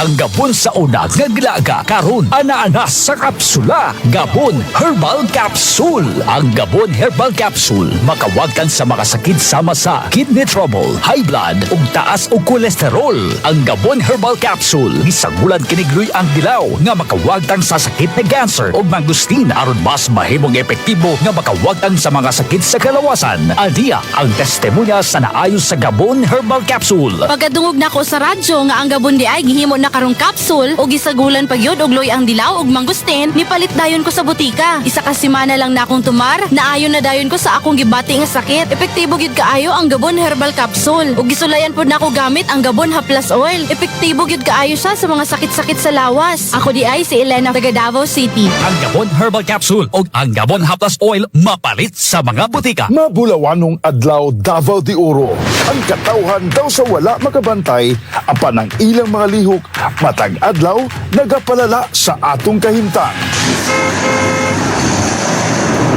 Ang gabon sa una nga gilaga karon ana-ana sa kapsula. Gabon Herbal Capsule. Ang Gabon Herbal Capsule makawag kan sa mga sakit sama sa kidney trouble, high blood ug taas og kolesterol. Ang Gabon Herbal Capsule gisagulan kinigloy ang dilaw nga makawag tang sa sakit na cancer ug mangustin aron mas mahimong epektibo nga makawag tang sa mga sakit sa kalawasan. Adiya ang testimonya sa naayo sa Gabon Herbal Capsule. Pagkadungog na ko sa radyo nga ang gabon di ay gihimo na karong capsule o gisagulan pagyod og loy ang dilaw ug mangustin, nipalit dayon ko sa butika. Isa ka semana lang na akong tumar, naayon na dayon ko sa akong gibati nga sakit. Epektibo gyud kaayo ang Gabon Herbal Capsule. Ug gisulayan pod nako gamit ang Gabon Haplas Oil. Epektibo gyud kaayo siya sa mga sakit-sakit sa lawas. Ako di ay si Elena taga Davao City. Ang Gabon Herbal Capsule o ang Gabon Haplas Oil mapalit sa mga butika. Mabulawanong adlaw Davao de Oro. Ang katawhan daw sa wala makabantay, apan ang ilang mga lihok matag adlaw nagapalala sa atong kahimtang.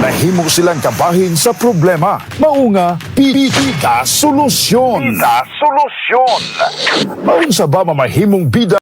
Nahimo silang kabahin sa problema. Maunga, bida solusyon. Maun sa ba mamahimong bida